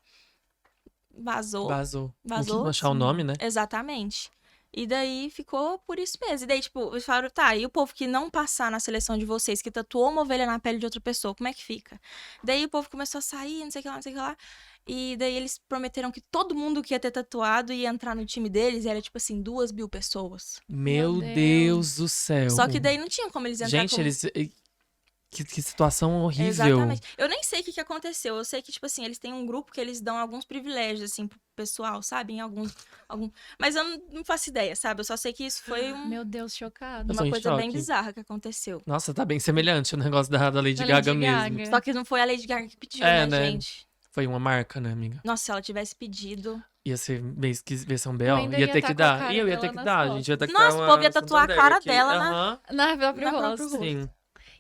vazou. Vazou. Não quis Vazou. manchar o nome, né? Exatamente. E daí ficou por isso mesmo. E daí, tipo, eles falaram, tá, e o povo que não passar na seleção de vocês, que tatuou uma ovelha na pele de outra pessoa, como é que fica? Daí o povo começou a sair, não sei o que lá, não sei o que lá. E daí eles prometeram que todo mundo que ia ter tatuado ia entrar no time deles, e era tipo assim, 2.000 pessoas. Meu Deus. Deus do céu. Só que daí não tinha como eles entrar Gente, como. eles. Que situação horrível. Exatamente. Eu nem sei o que aconteceu. Eu sei que, tipo assim, eles têm um grupo que eles dão alguns privilégios, assim, pro pessoal, sabe? Em algum. Mas eu não faço ideia, sabe? Eu só sei que isso foi Meu Deus, chocado. Eu tô uma em coisa bem choque. bizarra que aconteceu. Nossa, tá bem semelhante o negócio da Lady Da Gaga Lady mesmo. Gaga. Só que não foi a Lady Gaga que pediu, É, né, né? gente? Foi uma marca, né, amiga? Nossa, se ela tivesse pedido. Ia ser meio versão Eu BO. ainda Ia ia ter tá que com a dar. cara E eu ia dela ter que nas dar, a gente ia ter que Nossa, dar o povo ia uma tatuar a Santander cara aqui. dela Aham. Na próprio na próprio rosto. rosto. Sim.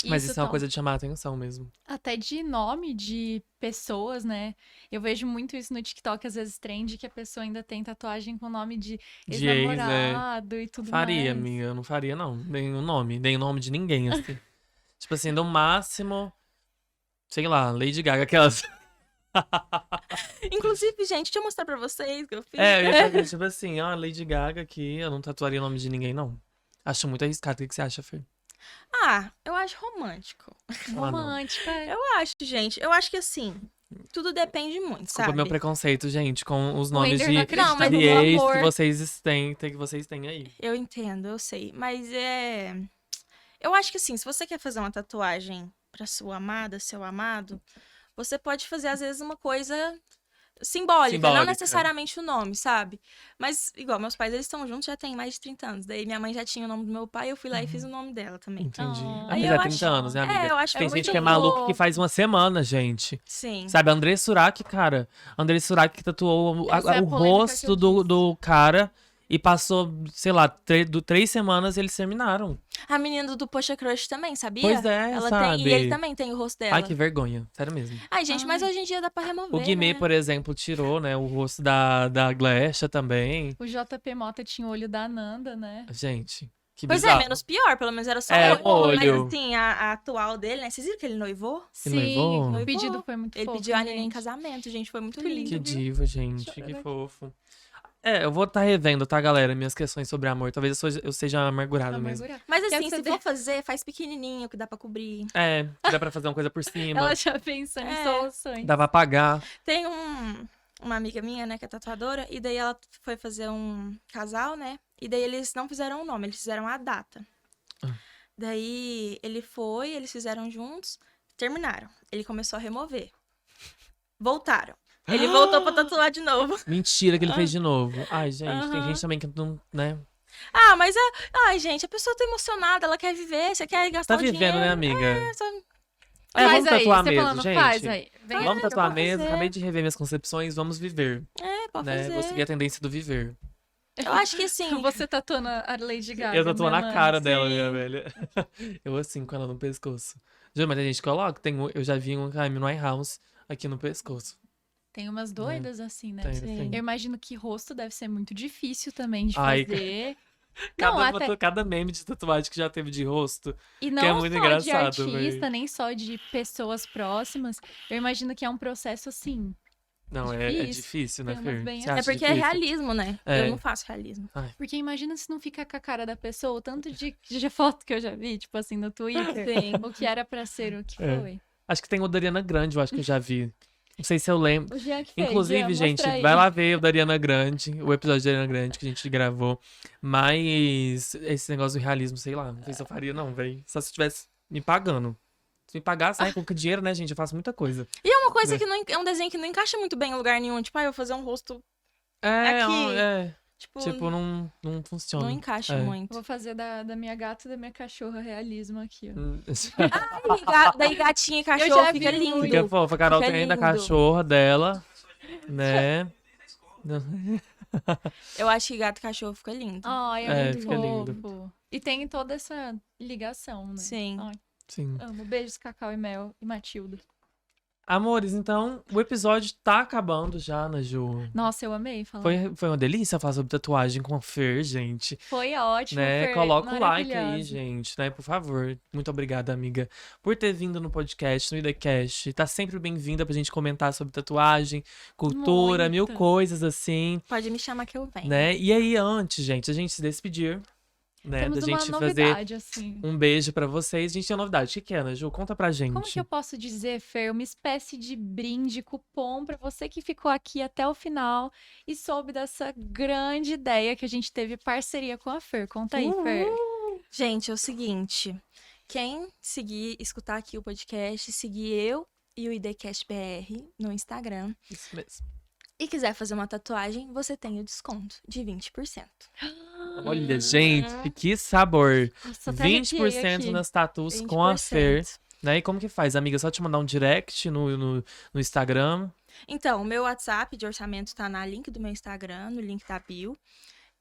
Mas isso é uma tal. coisa de chamar a atenção mesmo. Até de nome de pessoas, né? Eu vejo muito isso no TikTok, às vezes trend, que a pessoa ainda tem tatuagem com nome de De ex, é. ex-namorado e tudo Faria, mais. amiga. Eu não faria, não. Nem o nome. Nem o nome de ninguém, assim. Tipo assim, no máximo. Sei lá, Lady Gaga, aquelas. Inclusive, gente, deixa eu mostrar pra vocês o que eu fiz. É, eu ia fazer, tipo assim, ó, Lady Gaga aqui. Eu não tatuaria o nome de ninguém, não. Acho muito arriscado. O que você acha, Fer? Eu acho romântico. não. Romântica. Eu acho, gente. Eu acho que assim, tudo depende muito, Desculpa sabe? meu preconceito, gente, com os O nomes Ender não acredita Não, mas de no ex amor- que vocês têm aí. Eu entendo, eu sei. Mas é. Eu acho que assim, se você quer fazer uma tatuagem pra sua amada, seu amado, você pode fazer, às vezes, uma coisa simbólica, não Simbólica. necessariamente o nome, sabe? Mas, igual, meus pais, eles estão juntos já tem mais de 30 anos. Daí minha mãe já tinha o nome do meu pai, eu fui lá e fiz o nome dela também. Entendi. Oh. Ah, Aí mas eu é 30 acho- anos, né, amiga? eu acho Tem que gente é que é muito maluco que fofo. faz uma semana, gente. Sim. Sabe, André Surak, cara. André Surak que tatuou Essa é a o polêmica rosto que eu do, disse. do cara e passou, sei lá, 3 semanas e eles terminaram. A menina do Poxa Crush também, sabia? Pois é, Ela sabe? tem, e ele também tem o rosto dela. Ai, que vergonha. Sério mesmo. Ai, gente, mas Ai. hoje em dia dá pra remover, O Guimê, né? por exemplo, tirou, né, o rosto da Glesha também. O JP Mota tinha o olho da Nanda, né? Gente, que Pois bizarro. é, menos pior, pelo menos era só É, o olho. olho. Mas assim, a atual dele, né? Vocês viram que ele noivou? Sim, noivou? o pedido foi muito Ele fofo, pediu a Nina em gente. casamento, gente, foi muito Muito lindo. Que lindo. diva, gente. Chorando Que aqui. fofo. É, eu vou estar revendo, tá, galera? Minhas questões sobre amor. Talvez eu seja amargurado mesmo. Amargurado. Mas Quer assim, se saber? for fazer, faz pequenininho, que dá pra cobrir. É, dá pra fazer uma coisa por cima. Ela já pensando em É. soluções. Dá pra pagar. Tem uma amiga minha, né, que é tatuadora, e daí ela foi fazer um casal, né? E daí eles não fizeram o nome, eles fizeram a data. Ah. Daí eles fizeram juntos, terminaram. Ele começou a remover. Voltaram. Ele voltou pra tatuar de novo. Mentira que ele fez de novo. Ai, gente, tem Aham. gente também que não, né? Ah, mas ai, gente, a pessoa tá emocionada, ela quer viver, você quer gastar Tá o vivendo, dinheiro. né, amiga? É, só- É, Faz vamos aí, tatuar você mesmo, falando, gente. faz aí. Vem Vamos aí. tatuar pode mesmo. fazer. Acabei de rever minhas concepções, vamos viver. pode Né? fazer. Vou seguir a tendência do viver. Eu acho que assim, Você tatuando a Lady Gaga. Eu tatuo na minha cara mãe. dela, sim. minha velha. Eu assim, com ela no pescoço. Já, mas a gente coloca, eu já vi um Amy Winehouse aqui no pescoço. Tem umas doidas assim, né? Tem, Sim. tem. Eu imagino que rosto deve ser muito difícil também de Ai, fazer. Não, Cada meme de tatuagem que já teve de rosto. E que é não muito só de engraçado, artista, véi. nem só de pessoas próximas. Eu imagino que é um processo assim. Não, é Difícil. difícil, né, Tem umas Fer? bem Você assim. é acha porque é difícil? realismo, né? É. Eu não faço realismo. Porque imagina se não fica com a cara da pessoa, o tanto de foto que eu já vi, tipo assim, no Twitter. Sim. O que era pra ser, o que É. foi. Acho que tem o da Ariana Grande, eu acho que eu já vi. Não sei se eu lembro. O Jean que fez. Inclusive, Jean, gente, mostra aí. vai lá ver o da Ariana Grande, o episódio da Ariana Grande que a gente gravou. Mas esse negócio do realismo, sei lá, não sei se eu faria, não, velho. Só se estivesse me pagando. Se me pagasse, né, com dinheiro, né, gente, eu faço muita coisa. E é uma coisa que não, é um desenho que não encaixa muito bem em lugar nenhum. Tipo, eu vou fazer um rosto. É, Aqui. tipo, não funciona. não encaixa é. muito. Vou fazer da minha gata e da minha cachorra realismo aqui, ó. Daí gatinha e já cachorro vi fica muito. lindo. Fica fofa, a Carol Fica tem ainda a lindo. cachorra dela, né? Eu acho que gato e cachorro fica lindo. Ai, É, é muito fica lindo. fofo. E tem toda essa ligação, né? Sim. Ai, Sim. amo. Beijos, Cacau e Mel e Matilda. Amores, então, o episódio tá acabando já, né, Ju? Nossa, eu amei falar. Foi uma delícia falar sobre tatuagem com a Fer, gente. Foi ótimo, Né? Fer, Coloca o like aí, maravilhosa. gente, né? Por favor. Muito obrigada, amiga, por ter vindo no podcast, no IDCast. Tá sempre bem-vinda pra gente comentar sobre tatuagem, cultura, mil Muito. coisas assim, Pode me chamar que eu venho. né? E aí, antes, gente, a gente se despedir, né? Temos Da uma gente novidade, fazer assim. um beijo pra vocês. A gente tem uma novidade. O que é, Ana Ju? Conta pra gente. Como que eu posso dizer, Fer? Uma espécie de brinde, cupom pra você que ficou aqui até o final e soube dessa grande ideia que a gente teve parceria com a Fer. Conta aí, Fer. Gente, é o seguinte. Quem escutar aqui o podcast, seguir eu e o IDCast BR no Instagram Isso mesmo. e quiser fazer uma tatuagem, você tem o desconto de 20%. Olha, gente, que sabor. Nossa, até arrepiei 20% aqui. nas tatus com a Fer. Né? E como que faz, amiga? Só te mandar um direct no Instagram. Então, o meu WhatsApp de orçamento tá na link do meu Instagram, no link da bio.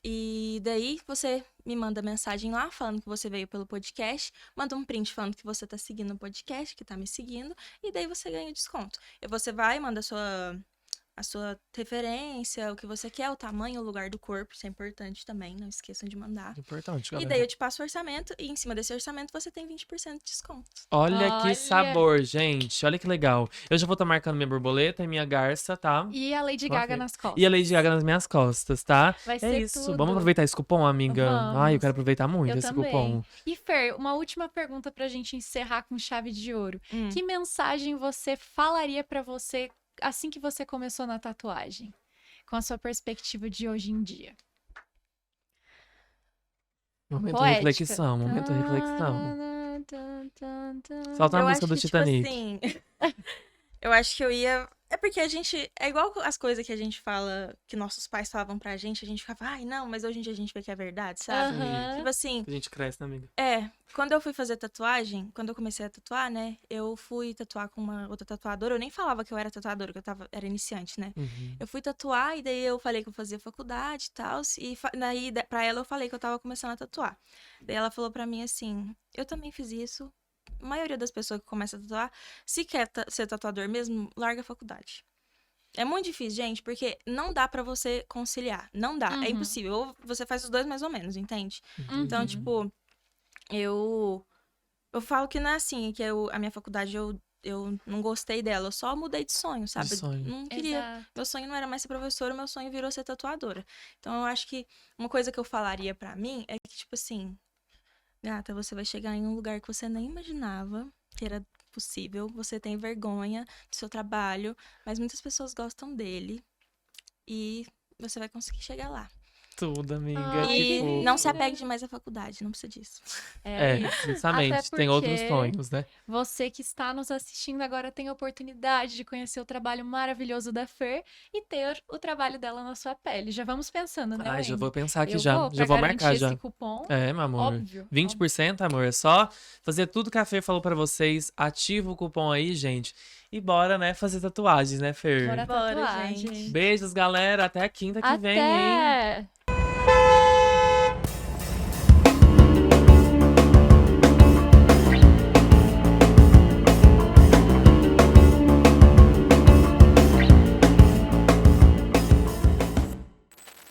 E daí você me manda mensagem lá falando que você veio pelo podcast, manda um print falando que você tá seguindo o podcast, que tá me seguindo, e daí você ganha desconto. E você vai, manda a sua referência, o que você quer, o tamanho, o lugar do corpo, isso é importante também, não esqueçam de mandar. Importante, E galera. daí eu te passo o orçamento, e em cima desse orçamento você tem 20% de desconto. Olha que Olha. sabor, gente. Olha que legal. Eu já vou estar marcando minha borboleta e minha garça, tá? E a Lady Vou Gaga ver. nas costas. E a Lady Gaga nas minhas costas, tá? Vai É ser isso. tudo. Vamos aproveitar esse cupom, amiga? Vamos. Ai, eu quero aproveitar muito Eu esse também. cupom. E Fer, uma última pergunta pra gente encerrar com chave de ouro. Hum. Que mensagem você falaria pra você assim que você começou na tatuagem? Com a sua perspectiva de hoje em dia. Momento de Poética. reflexão, momento de reflexão. Solta a Eu música acho do que, Titanic. Tipo assim, eu acho que eu ia É porque a gente. É igual as coisas que a gente fala, que nossos pais falavam pra gente, a gente ficava, ai, não, mas hoje em dia a gente vê que é verdade, sabe? Aham. Tipo assim, A gente cresce, né, amiga? quando eu fui fazer tatuagem, quando eu comecei a tatuar, né, eu fui tatuar com uma outra tatuadora, eu nem falava que eu era tatuadora, que era iniciante, né? Uhum. Eu fui tatuar e daí eu falei que eu fazia faculdade e tal, e daí pra ela eu falei que eu tava começando a tatuar. Daí ela falou pra mim assim, eu também fiz isso. A maioria das pessoas que começa a tatuar, se quer ser tatuador mesmo, larga a faculdade. É muito difícil, gente, porque não dá pra você conciliar. Não dá. É Uhum. impossível. Ou você faz os dois mais ou menos, entende? Então, Uhum. tipo, eu. Eu falo que não é assim, que a minha faculdade eu não gostei dela. Eu só mudei de sonho, sabe? De sonho. Não queria. Exato. Meu sonho não era mais ser professora, meu sonho virou ser tatuadora. Então, eu acho que uma coisa que eu falaria pra mim é que, tipo assim, gata, você vai chegar em um lugar que você nem imaginava que era possível. Você tem vergonha do seu trabalho, mas muitas pessoas gostam dele e você vai conseguir chegar lá. Tudo, amiga. Ai, E Tipo. não se apegue demais à faculdade, não precisa disso. É É, isso. justamente. Até Tem outros porque sonhos, né? você que está nos assistindo agora tem a oportunidade de conhecer o trabalho maravilhoso da Fer e ter o trabalho dela na sua pele. Já vamos pensando, né, Ai, já Wendy? vou pensar aqui Eu já. vou, Já pra vou garantir marcar esse já. cupom, É, meu amor. óbvio. 20%, amor. É só fazer tudo que a Fer falou pra vocês. Ativa o cupom aí, gente. E bora, né, fazer tatuagens, né, Fer? Bora Bora, tatuar, gente. gente. Beijos, galera. Até a quinta que vem, hein? Até!